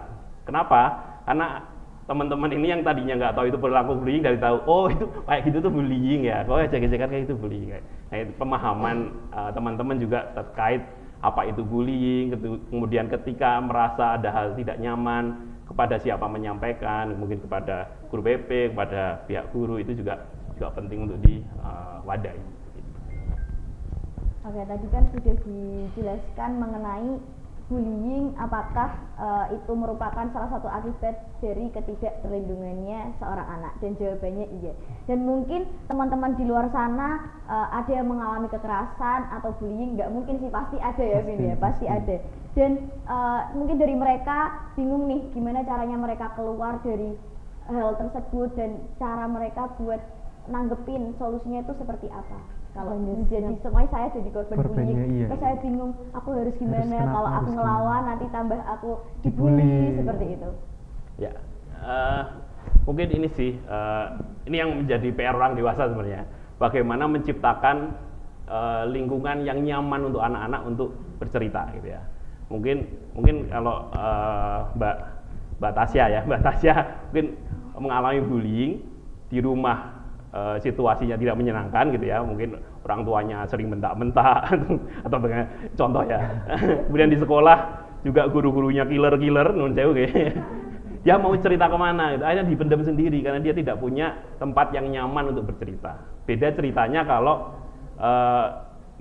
Kenapa? Karena teman-teman ini yang tadinya nggak tahu itu perilaku bullying dari tahu, oh itu kayak gitu tuh bullying ya, kok ejek-ejekan kayak itu bullying. Nah itu pemahaman teman-teman juga terkait apa itu bullying, kemudian ketika merasa ada hal tidak nyaman kepada siapa menyampaikan, mungkin kepada guru BP, kepada pihak guru, itu juga penting untuk diwadahi. Oke, tadi kan sudah dijelaskan mengenai bullying, apakah itu merupakan salah satu akibat dari ketidakterlindungannya seorang anak, dan jawabannya iya. Dan mungkin teman-teman di luar sana ada yang mengalami kekerasan atau bullying, nggak mungkin sih, pasti ada ya Vin ya, pasti ada. Dan mungkin dari mereka bingung nih gimana caranya mereka keluar dari hal tersebut dan cara mereka buat nanggepin solusinya itu seperti apa. Kalau jadi semuanya saya jadi korban bullying, iya. terus saya bingung aku harus gimana, kalau aku harus ngelawan nanti tambah aku dibully seperti itu. Ya, mungkin ini sih, ini yang menjadi PR orang dewasa sebenarnya. Bagaimana menciptakan lingkungan yang nyaman untuk anak-anak untuk bercerita gitu ya. Mungkin kalau Mbak Tasya mungkin mengalami bullying di rumah. Situasinya tidak menyenangkan gitu ya, mungkin orang tuanya sering bentak-bentak atau contoh ya. Kemudian di sekolah juga guru-gurunya killer nun sewu kayak. Dia mau cerita kemana gitu, akhirnya dipendam sendiri karena dia tidak punya tempat yang nyaman untuk bercerita. Beda ceritanya kalau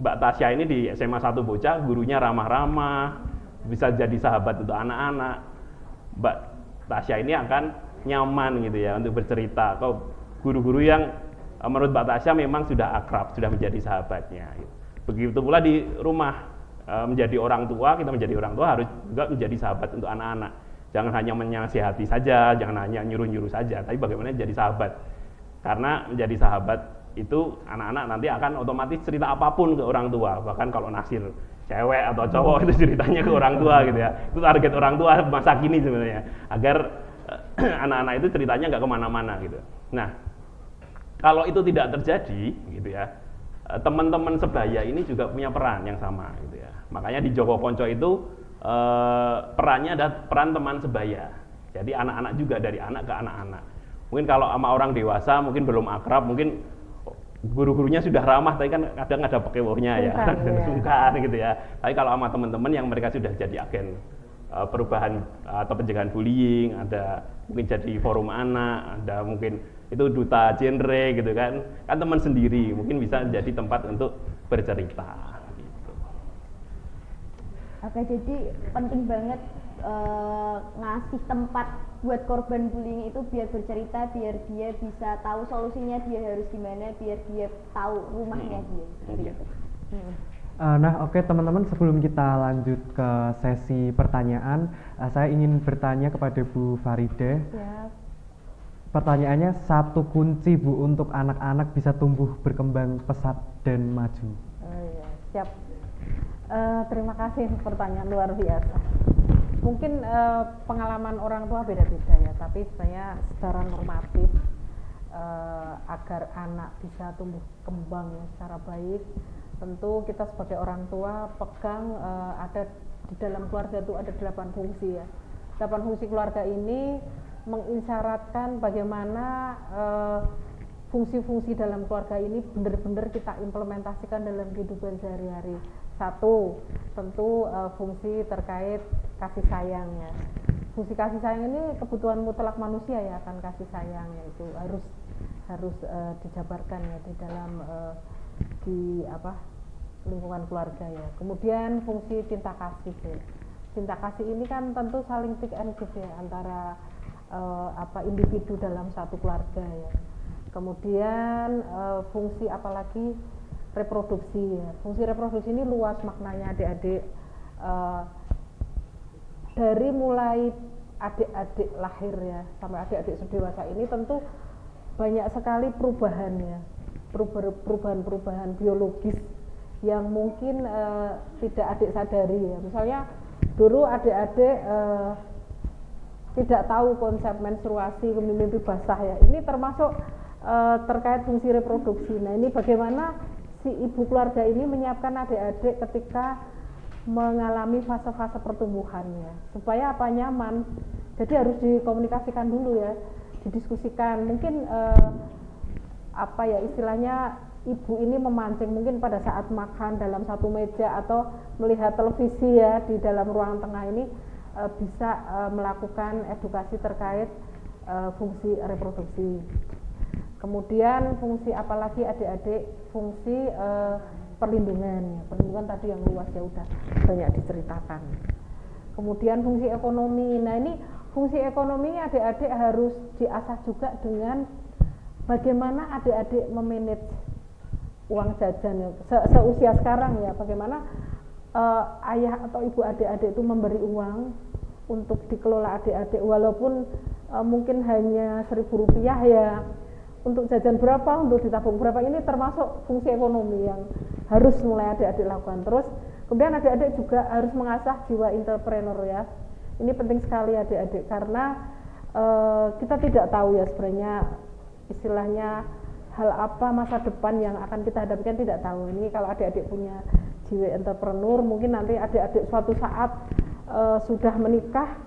Mbak Tasya ini di SMA 1 Bocah, gurunya ramah-ramah, bisa jadi sahabat untuk anak-anak. Mbak Tasya ini akan nyaman gitu ya untuk bercerita. Kok guru-guru yang menurut Mbak Tasya memang sudah akrab, sudah menjadi sahabatnya. Begitu pula di rumah, menjadi orang tua, kita menjadi orang tua harus juga menjadi sahabat untuk anak-anak. Jangan hanya menasihati saja, jangan hanya nyuruh-nyuruh saja, tapi bagaimana menjadi sahabat. Karena menjadi sahabat itu anak-anak nanti akan otomatis cerita apapun ke orang tua, bahkan kalau naksir cewek atau cowok itu ceritanya ke orang tua gitu ya. Itu target orang tua masa kini sebenarnya, agar anak-anak itu ceritanya nggak kemana-mana gitu. Nah, kalau itu tidak terjadi gitu ya, teman-teman sebaya ini juga punya peran yang sama gitu ya. Makanya di Joko Konco itu perannya ada peran teman sebaya. Jadi anak-anak juga, dari anak ke anak-anak. Mungkin kalau sama orang dewasa mungkin belum akrab, mungkin guru-gurunya sudah ramah, tapi kan kadang ada pekewohnya ya, sungkan gitu ya. Tapi kalau sama teman-teman yang mereka sudah jadi agen perubahan atau pencegahan bullying, ada mungkin jadi forum anak, ada mungkin itu duta genre gitu kan teman sendiri, mungkin bisa jadi tempat untuk bercerita gitu. Oke, jadi penting banget ngasih tempat buat korban bullying itu biar bercerita, biar dia bisa tahu solusinya dia harus gimana, biar dia tahu rumahnya dia seperti itu. Nah oke teman-teman, sebelum kita lanjut ke sesi pertanyaan, saya ingin bertanya kepada Bu Farida. Ya. Pertanyaannya, satu kunci Bu untuk anak-anak bisa tumbuh berkembang pesat dan maju. Ya, siap. Terima kasih, pertanyaan luar biasa. Mungkin pengalaman orang tua beda-beda ya, tapi sebenarnya secara normatif agar anak bisa tumbuh kembang secara baik, tentu kita sebagai orang tua pegang ada di dalam keluarga itu ada 8 fungsi ya. 8 fungsi keluarga ini mengisyaratkan bagaimana fungsi-fungsi dalam keluarga ini benar-benar kita implementasikan dalam kehidupan sehari-hari. Satu, tentu fungsi terkait kasih sayang ya. Fungsi kasih sayang ini kebutuhan mutlak manusia ya, akan kasih sayang, yaitu harus dijabarkan ya di dalam lingkungan keluarga ya. Kemudian fungsi cinta kasih ya. Cinta kasih ini kan tentu saling take and give ya antara individu dalam satu keluarga ya. Kemudian fungsi apalagi reproduksi ya. Fungsi reproduksi ini luas maknanya adik-adik, dari mulai adik-adik lahir ya sampai adik-adik dewasa ini tentu banyak sekali perubahan biologis yang mungkin tidak adik sadari ya. Misalnya dulu adik-adik tidak tahu konsep menstruasi, mimpi basah ya. Ini termasuk terkait fungsi reproduksi. Nah, ini bagaimana si ibu keluarga ini menyiapkan adik-adik ketika mengalami fase-fase pertumbuhannya. Supaya apa, nyaman. Jadi harus dikomunikasikan dulu ya, didiskusikan. Mungkin apa ya istilahnya, ibu ini memancing mungkin pada saat makan dalam satu meja atau melihat televisi ya di dalam ruang tengah ini, bisa melakukan edukasi terkait fungsi reproduksi. Kemudian fungsi apalagi adik-adik, fungsi perlindungan. Perlindungan tadi yang luas ya udah banyak diceritakan. Kemudian fungsi ekonomi. Nah ini fungsi ekonomi adik-adik harus diasah juga dengan bagaimana adik-adik memanage uang jajan ya. Seusia sekarang ya, bagaimana ayah atau ibu adik-adik itu memberi uang untuk dikelola adik-adik, walaupun mungkin hanya Rp1.000 ya, untuk jajan berapa, untuk ditabung berapa, ini termasuk fungsi ekonomi yang harus mulai adik-adik lakukan. Terus kemudian adik-adik juga harus mengasah jiwa entrepreneur ya. Ini penting sekali adik-adik, karena kita tidak tahu ya sebenarnya istilahnya hal apa masa depan yang akan kita hadapi, kan tidak tahu. Ini kalau adik-adik punya jiwa entrepreneur, mungkin nanti adik-adik suatu saat sudah menikah,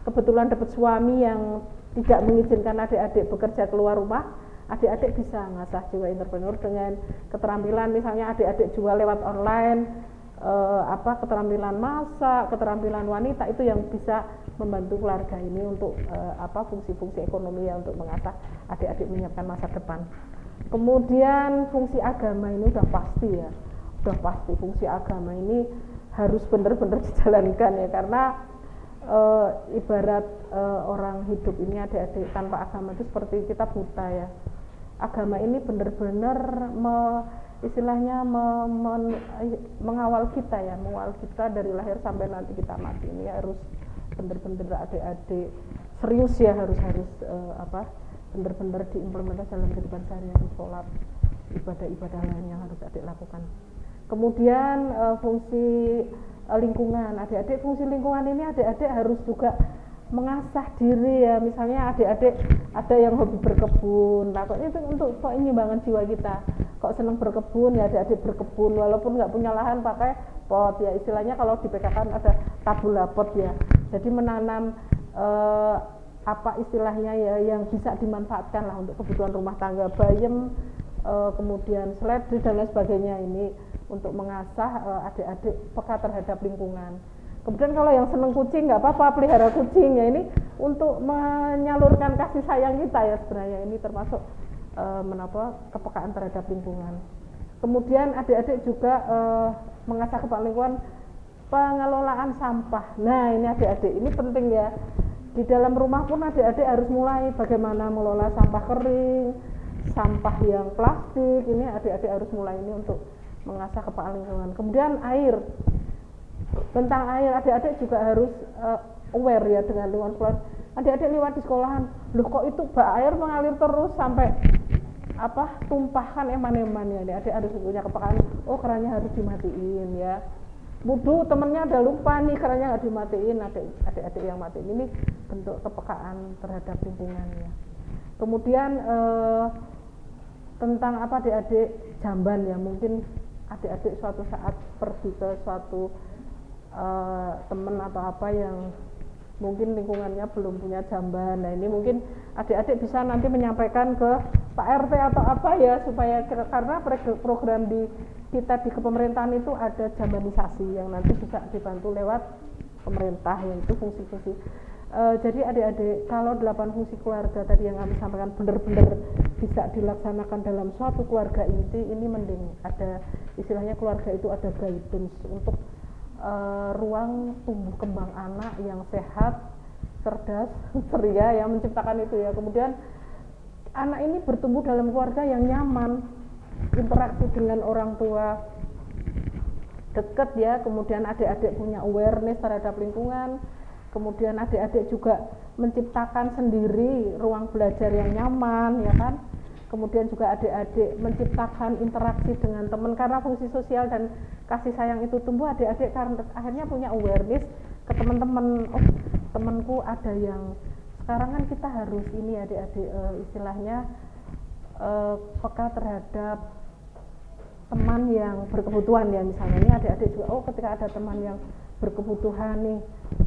kebetulan dapat suami yang tidak mengizinkan adik-adik bekerja keluar rumah, adik-adik bisa ngasah jiwa entrepreneur dengan keterampilan, misalnya adik-adik jual lewat online, keterampilan masak, keterampilan wanita, itu yang bisa membantu keluarga ini untuk fungsi-fungsi ekonomi ya, untuk mengasah adik-adik menyiapkan masa depan. Kemudian fungsi agama ini udah pasti ya, udah pasti fungsi agama ini harus benar-benar dijalankan ya, karena ibarat orang hidup ini adik-adik tanpa agama itu seperti kita buta ya. Agama ini benar-benar mengawal kita ya, mengawal kita dari lahir sampai nanti kita mati. Ini harus benar-benar adik-adik serius ya, harus benar-benar diimplementasi dalam kehidupan sehari-hari, sholat, ibadah-ibadah lain yang harus adik lakukan. Kemudian fungsi lingkungan, adik-adik fungsi lingkungan ini adik-adik harus juga mengasah diri ya, misalnya adik-adik ada yang hobi berkebun, nah kok itu untuk penyimbangan jiwa kita, kok senang berkebun ya adik-adik berkebun, walaupun nggak punya lahan pakai pot ya, istilahnya kalau di PKK kan ada tabula pot ya, jadi menanam istilahnya ya yang bisa dimanfaatkan lah untuk kebutuhan rumah tangga, bayam, kemudian seledri dan lain sebagainya, ini untuk mengasah adik-adik peka terhadap lingkungan. Kemudian kalau yang seneng kucing nggak apa-apa, pelihara kucing ya, ini untuk menyalurkan kasih sayang kita ya, sebenarnya ini termasuk kepekaan terhadap lingkungan. Kemudian adik-adik juga mengasah kepekaan lingkungan, pengelolaan sampah. Nah ini adik-adik ini penting ya, di dalam rumah pun adik-adik harus mulai bagaimana mengelola sampah kering, sampah yang plastik, ini adik-adik harus mulai ini untuk mengasah kepekaan lingkungan. Kemudian air, tentang air adik-adik juga harus aware ya dengan lingkungan sekolah. Adik-adik lewat di sekolahan, loh kok itu bak air mengalir terus sampai tumpahkan eman-eman ya, adik-adik harus punya kepekaan, oh kerannya harus dimatiin ya. Wudhu temennya ada lupa nih, kerannya nggak dimatiin, adik-adik yang matiin, ini bentuk kepekaan terhadap lingkungan ya. Kemudian tentang adik-adik jamban ya, mungkin adik-adik suatu saat pergi ke suatu teman atau apa yang mungkin lingkungannya belum punya jamban. Nah ini mungkin adik-adik bisa nanti menyampaikan ke Pak RT atau apa ya, supaya karena program kita di kepemerintahan itu ada jambanisasi yang nanti bisa dibantu lewat pemerintah, yaitu fungsi-fungsi. Jadi adik-adik, kalau 8 fungsi keluarga tadi yang kami sampaikan benar-benar bisa dilaksanakan dalam suatu keluarga inti, ini mending ada istilahnya keluarga itu ada guidance untuk ruang tumbuh kembang anak yang sehat, cerdas, ceria, yang menciptakan itu ya. Kemudian anak ini bertumbuh dalam keluarga yang nyaman, interaksi dengan orang tua dekat ya. Kemudian adik-adik punya awareness terhadap lingkungan. Kemudian adik-adik juga menciptakan sendiri ruang belajar yang nyaman ya kan. Kemudian juga adik-adik menciptakan interaksi dengan teman, karena fungsi sosial dan kasih sayang itu tumbuh, adik-adik karena akhirnya punya awareness ke teman-teman, oh temanku ada yang sekarang kan kita harus ini adik-adik istilahnya peka terhadap teman yang berkebutuhan ya, misalnya ini adik-adik juga, oh ketika ada teman yang berkebutuhan nih,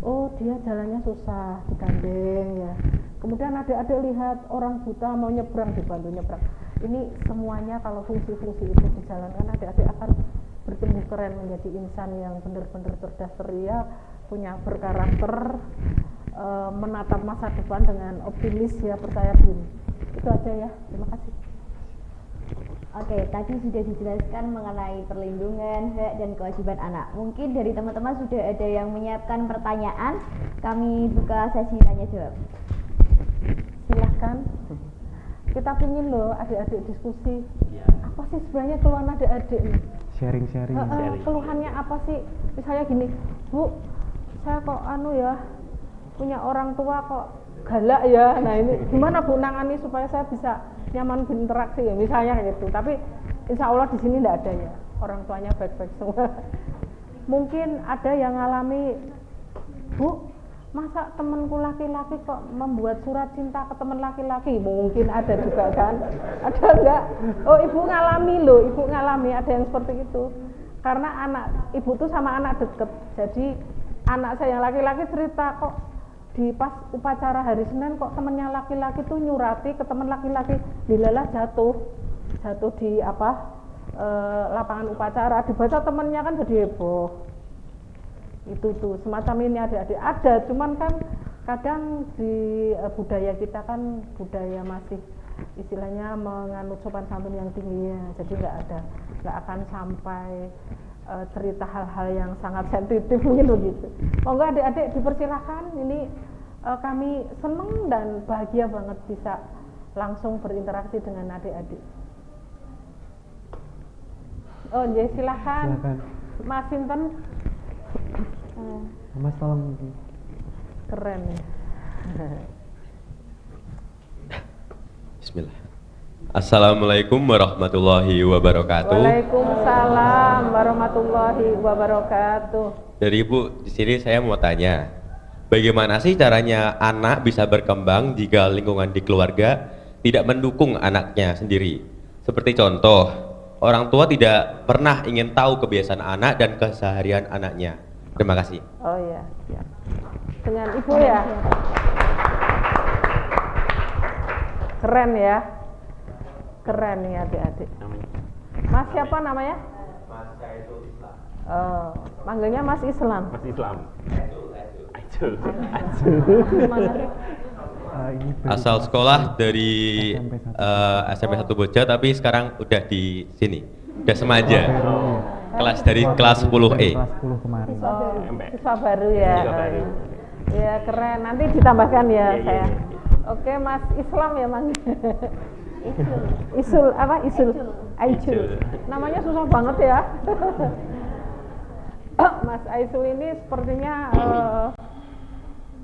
oh dia jalannya susah digandeng ya, kemudian adik-adik lihat orang buta mau nyebrang dibantu nyebrang. Ini semuanya kalau fungsi-fungsi itu dijalankan, adik-adik akan bertumbuh keren menjadi insan yang benar-benar cerdas ceria, punya berkarakter, menatap masa depan dengan optimis ya, percaya diri. Itu aja ya, terima kasih. Oke, tadi sudah dijelaskan mengenai perlindungan, hak, dan kewajiban anak. Mungkin dari teman-teman sudah ada yang menyiapkan pertanyaan. Kami buka sesi tanya jawab. Silahkan. Kita pingin loh adik-adik diskusi. Apa sih sebenarnya keluhan adik-adik nih? Sharing-sharing. Keluhannya apa sih? Misalnya gini, Bu, saya kok punya orang tua kok galak ya. Nah ini gimana Bu nangani supaya saya bisa nyaman berinteraksi ya, misalnya kayak gitu. Tapi insya Allah di sini tidak ada ya, orang tuanya baik-baik semua. Mungkin ada yang ngalami, Bu, masa temanku laki-laki kok membuat surat cinta ke teman laki-laki? Mungkin ada juga kan? Ada enggak? Oh ibu ngalami loh, ibu ngalami ada yang seperti itu. Karena anak ibu tuh sama anak deket, jadi anak saya yang laki-laki cerita kok di pas upacara hari Senin kok temennya laki-laki tuh nyurati ke teman laki-laki, dilalah jatuh di lapangan upacara, dibaca temennya kan jadi heboh. Itu tuh semacam ini adik-adik ada, cuman kan kadang di budaya kita kan budaya masih istilahnya menganut sopan santun yang tinggi ya, jadi nggak akan sampai cerita hal-hal yang sangat sensitif gitu. Monggo adik-adik dipersilakan, ini kami seneng dan bahagia banget bisa langsung berinteraksi dengan adik-adik. Oh ya silakan. Mas Sinten. Mas tolong. Keren ya. Bismillah. Assalamualaikum warahmatullahi wabarakatuh. Waalaikumsalam warahmatullahi wabarakatuh. Dari Ibu di sini saya mau tanya, bagaimana sih caranya anak bisa berkembang jika lingkungan di keluarga tidak mendukung anaknya sendiri? Seperti contoh, orang tua tidak pernah ingin tahu kebiasaan anak dan keseharian anaknya. Terima kasih. Oh iya, ya. Dengan Ibu ya. Keren ya. Keren nih adik-adik. Mas siapa namanya? Mas Kaisul Islam. Oh, manggilnya Mas Islam. Mas Islam. Ajul. Gimana sih? Ini Asal sekolah dari SMP 1 Boja, tapi sekarang udah di sini, udah semaja. Kelas dari kelas 10E. Kelas 10 kemarin. Siswa baru ya. Siswa baru. Ya keren. Nanti ditambahkan ya Iya, saya. iya. Oke Mas Islam ya Mang. Isul apa? Isul. Aicul. Namanya susah banget ya. Mas Aisul ini sepertinya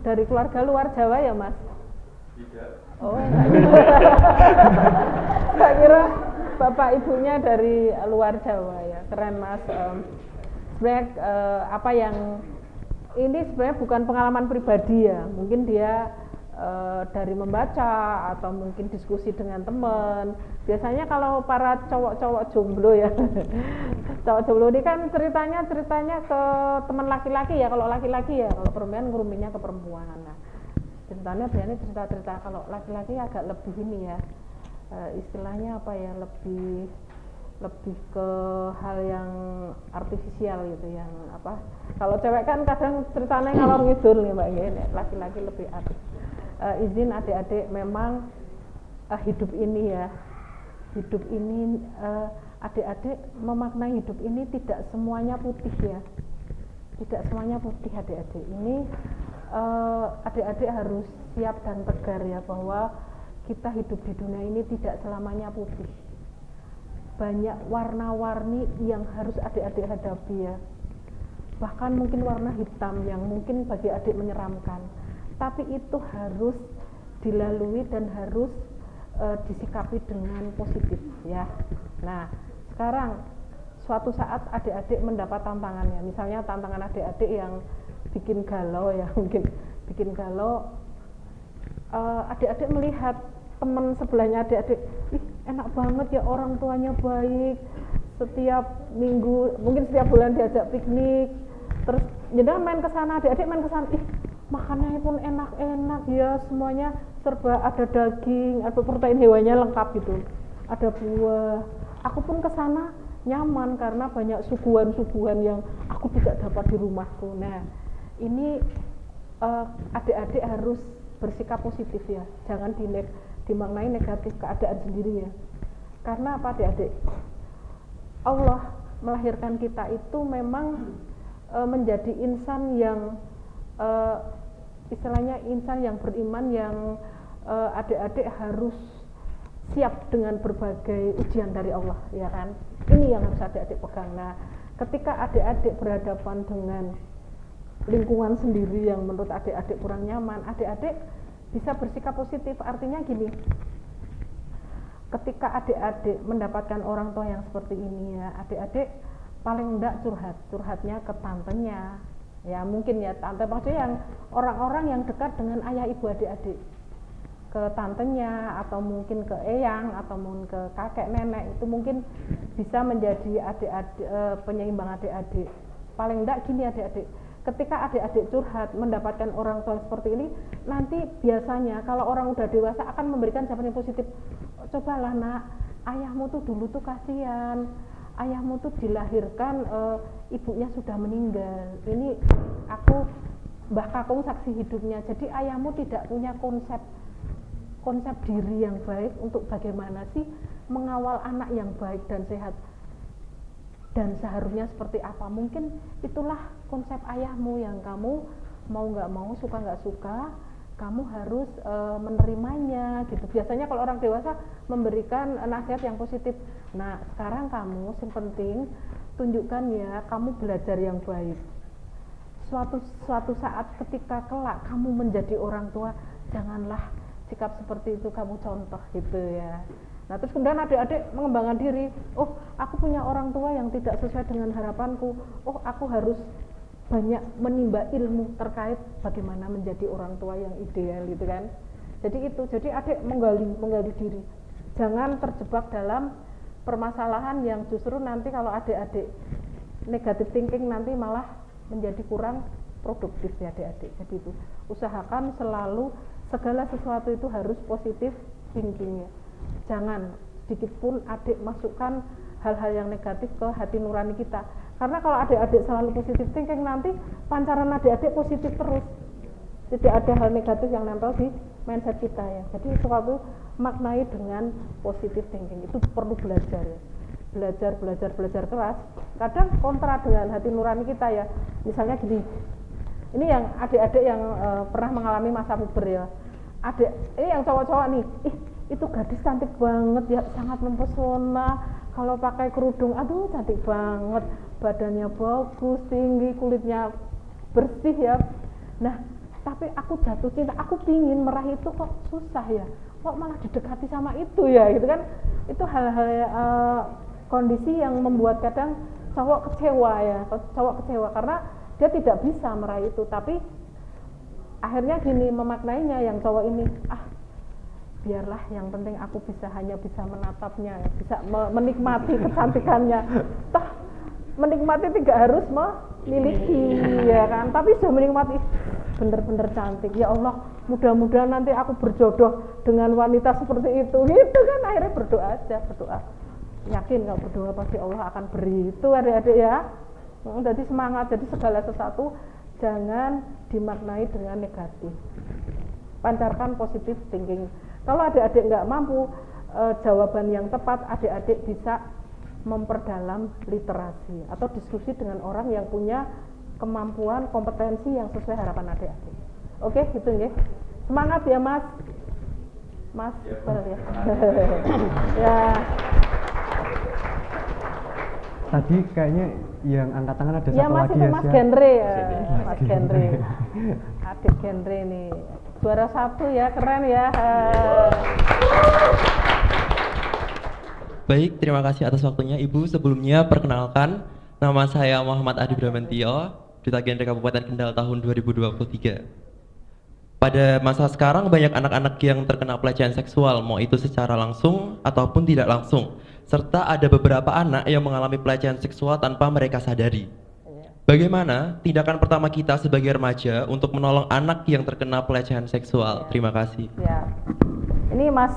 dari keluarga luar Jawa ya Mas? Tidak. Oh enggak. Saya kira bapak ibunya dari luar Jawa ya. Keren Mas. Sebenarnya apa yang ini sebenarnya bukan pengalaman pribadi ya. Mungkin dia dari membaca atau mungkin diskusi dengan teman. Biasanya kalau para cowok-cowok jomblo ya, cowok jomblo ini kan ceritanya ke teman laki-laki ya. Kalau laki-laki ya, kalau perempuan nguruminnya ke perempuan. Nah, ceritanya biasanya cerita-cerita kalau laki-laki agak lebih ini ya, istilahnya apa ya, lebih ke hal yang artifisial gitu, yang apa. Kalau cewek kan kadang ceritanya ngalor ngidul nih Mbak, ini laki-laki lebih artif. Izin adik-adik, memang hidup ini ya, hidup ini adik-adik memaknai hidup ini tidak semuanya putih ya, tidak semuanya putih adik-adik. Ini adik-adik harus siap dan tegar ya, bahwa kita hidup di dunia ini tidak selamanya putih. Banyak warna-warni yang harus adik-adik hadapi ya, bahkan mungkin warna hitam yang mungkin bagi adik menyeramkan, tapi itu harus dilalui dan harus disikapi dengan positif ya. Nah sekarang suatu saat adik-adik mendapat tantangannya, misalnya tantangan adik-adik yang bikin galau ya, mungkin bikin galau, adik-adik melihat teman sebelahnya adik-adik, ih enak banget ya, orang tuanya baik, setiap minggu, mungkin setiap bulan diajak piknik, terus jangan main ke sana, adik-adik main ke sana, ih makanannya pun enak-enak ya, semuanya serba ada daging, ada protein hewanya lengkap gitu, ada buah. Aku pun ke sana nyaman karena banyak suguhan-suguhan yang aku tidak dapat di rumahku. Nah, ini adik-adik harus bersikap positif ya, jangan dimaknai negatif keadaan sendiri ya. Karena apa adik-adik? Allah melahirkan kita itu memang menjadi insan yang istilahnya insan yang beriman, yang adik-adik harus siap dengan berbagai ujian dari Allah, ya kan? Ini yang harus adik-adik pegang. Nah, ketika adik-adik berhadapan dengan lingkungan sendiri yang menurut adik-adik kurang nyaman, adik-adik bisa bersikap positif. Artinya gini, ketika adik-adik mendapatkan orang tua yang seperti ini ya, adik-adik paling enggak curhatnya ke tantenya ya, mungkin ya tante, maksudnya yang orang-orang yang dekat dengan ayah ibu adik-adik, ke tantenya atau mungkin ke eyang atau mungkin ke kakek nenek, itu mungkin bisa menjadi adik-adik penyeimbang adik-adik. Paling enggak gini adik-adik, ketika adik-adik curhat mendapatkan orang tua seperti ini, nanti biasanya kalau orang udah dewasa akan memberikan jawaban yang positif. Cobalah nak, ayahmu tuh dulu tuh kasihan, ayahmu tuh dilahirkan ibunya sudah meninggal, ini aku Mbah Kakung saksi hidupnya, jadi ayahmu tidak punya konsep diri yang baik untuk bagaimana sih mengawal anak yang baik dan sehat dan seharusnya seperti apa. Mungkin itulah konsep ayahmu yang kamu mau nggak mau, suka nggak suka, kamu harus menerimanya gitu. Biasanya kalau orang dewasa memberikan nasihat yang positif. Nah, sekarang kamu yang penting tunjukkan ya, kamu belajar yang baik. Suatu saat ketika kelak kamu menjadi orang tua, janganlah sikap seperti itu kamu contoh gitu ya. Nah, terus kemudian adik-adik mengembangkan diri. Oh, aku punya orang tua yang tidak sesuai dengan harapanku. Oh, aku harus banyak menimba ilmu terkait bagaimana menjadi orang tua yang ideal gitu kan. Jadi adik menggali diri. Jangan terjebak dalam permasalahan yang justru nanti kalau adik-adik negatif thinking nanti malah menjadi kurang produktif ya adik-adik. Jadi itu usahakan selalu segala sesuatu itu harus positif thinkingnya. Jangan sedikit pun adik masukkan hal-hal yang negatif ke hati nurani kita. Karena kalau adik-adik selalu positif thinking, nanti pancaran adik-adik positif terus. Tidak ada hal negatif yang nempel di mindset kita ya. Jadi sesuatu maknai dengan positif thinking itu perlu belajar ya. Belajar keras. Kadang kontra dengan hati nurani kita ya. Misalnya gini, ini yang adik-adik yang pernah mengalami masa puber ya. Ini yang cowok-cowok nih, itu gadis cantik banget ya, sangat mempesona. Kalau pakai kerudung, aduh cantik banget, badannya bagus, tinggi, kulitnya bersih ya. Nah, tapi aku jatuh cinta, aku pingin meraih itu kok susah ya, kok malah didekati sama itu ya, gitu kan. Itu hal-hal kondisi yang membuat kadang cowok kecewa karena dia tidak bisa meraih itu. Tapi akhirnya gini memaknainya yang cowok ini, biarlah yang penting aku hanya bisa menatapnya, bisa menikmati kecantikannya. Toh menikmati tidak harus memiliki ya kan, tapi sudah menikmati, bener-bener cantik ya Allah, mudah-mudahan nanti aku berjodoh dengan wanita seperti itu gitu kan. Akhirnya berdoa yakin kalau berdoa pasti Allah akan beri itu adik-adik ya. Jadi semangat, jadi segala sesuatu jangan dimaknai dengan negatif, pancarkan positif thinking. Kalau adik-adik nggak mampu jawaban yang tepat, adik-adik bisa memperdalam literasi atau diskusi dengan orang yang punya kemampuan, kompetensi yang sesuai harapan adik-adik. Oke, gitu ya. Semangat ya Mas Iqbal ya. Ya. Tadi kayaknya yang angkat tangan ada Ya satu Mas lagi itu ya. Mas Genre ya. Mas Genre. Adik Genre nih. Juara 1 ya, keren ya. Baik, terima kasih atas waktunya Ibu. Sebelumnya perkenalkan, nama saya Muhammad Adi Bramantio, Duta Genre Kabupaten Kendal tahun 2023. Pada masa sekarang banyak anak-anak yang terkena pelecehan seksual, mau itu secara langsung ataupun tidak langsung. serta ada beberapa anak yang mengalami pelecehan seksual tanpa mereka sadari. Bagaimana tindakan pertama kita sebagai remaja untuk menolong anak yang terkena pelecehan seksual? Terima kasih. Ya, ini Mas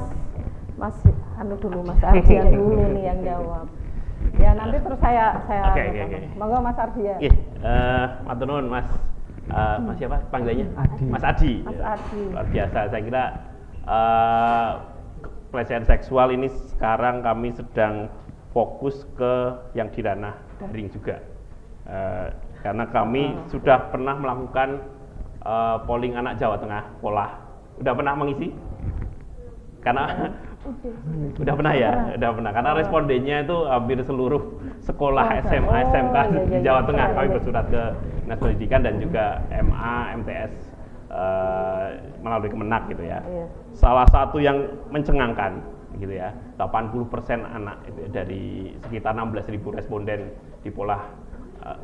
Ardian dulu nih yang jawab. Ya nanti terus saya. Oke. Monggo Mas Ardian. Matur nuwun Mas. Mas siapa panggilannya? Adi. Mas Adi. Mas Adi. Luar biasa. Saya kira pelecehan seksual ini sekarang kami sedang fokus ke yang di ranah daring juga. Karena kami sudah pernah melakukan polling anak Jawa Tengah, pola. Udah pernah mengisi? Karena udah pernah ya, udah pernah. Karena respondennya itu hampir seluruh sekolah SMA, SMK di Jawa Tengah. Kami bersurat ke Dinas Pendidikan dan juga MA, MTS melalui Kemenak gitu ya. Salah satu yang mencengangkan gitu ya, 80% anak itu ya, dari sekitar 16.000 responden di pola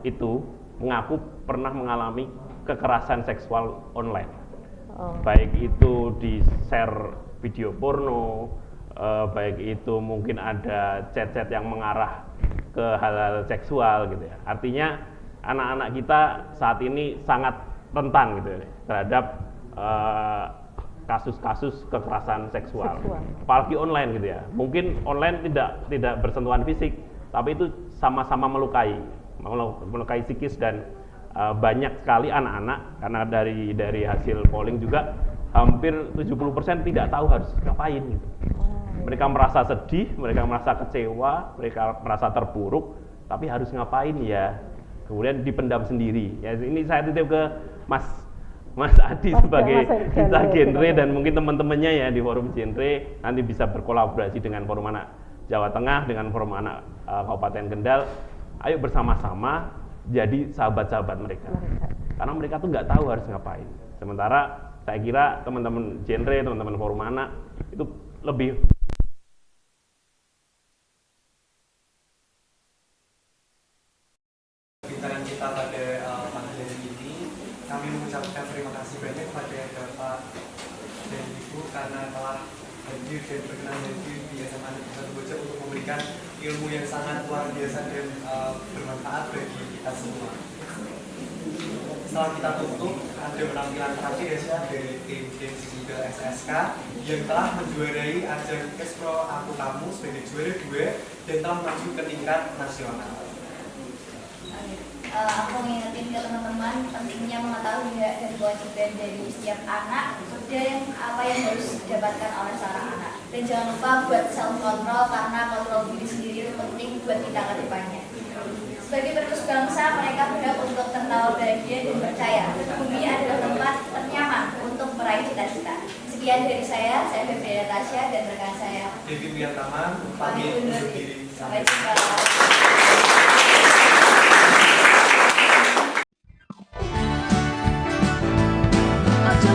itu mengaku pernah mengalami kekerasan seksual online. Baik itu di share video porno, baik itu mungkin ada chat-chat yang mengarah ke hal-hal seksual gitu ya. Artinya anak-anak kita saat ini sangat rentan gitu ya, terhadap kasus-kasus kekerasan seksual. Apalagi online gitu ya. Mungkin online tidak bersentuhan fisik, tapi itu sama-sama melukai psikis dan banyak sekali anak-anak, karena dari hasil polling juga hampir 70% tidak tahu harus ngapain gitu. Mereka merasa sedih, mereka merasa kecewa, mereka merasa terpuruk, tapi harus ngapain ya? Kemudian dipendam sendiri. Ya ini saya titip ke Mas Adi sebagai duta genre dan mungkin teman-temannya ya di forum genre nanti bisa berkolaborasi dengan forum anak Jawa Tengah, dengan forum anak Kabupaten Kendal. Ayo bersama-sama jadi sahabat-sahabat mereka. Karena mereka tuh nggak tahu harus ngapain. Sementara saya kira teman-teman genre, teman-teman forum anak itu lebih Pembincangan kita pada pagi hari ini, kami mengucapkan terima kasih banyak kepada Bapak dan Ibu karena telah hadir dan berkenan hadir di SMA Negeri 1 Boja untuk memberikan ilmu yang sangat luar biasa dan bermanfaat bagi kita semua. Setelah kita tutup, ada penampilan terakhir dari tim Dance Single SSK yang telah menjuarai ajang Kespro Aku Kamu sebagai juara 2 dan telah maju ke tingkat nasional. Aku mengingatkan ke teman-teman pentingnya mengetahui hak dan kewajiban dari setiap anak dan apa yang harus didapatkan oleh seorang anak. Dan jangan lupa buat self control karena kontrol diri sendiri itu penting buat kita ke depannya. Sebagai penerus bangsa, mereka berhak untuk tertawa bahagia dan percaya bumi adalah tempat ternyaman untuk meraih cita-cita. Sekian dari saya Febriana Tasya dan rekan saya Devi Wiyatama, pamit undur diri. Sampai jumpa. Ojo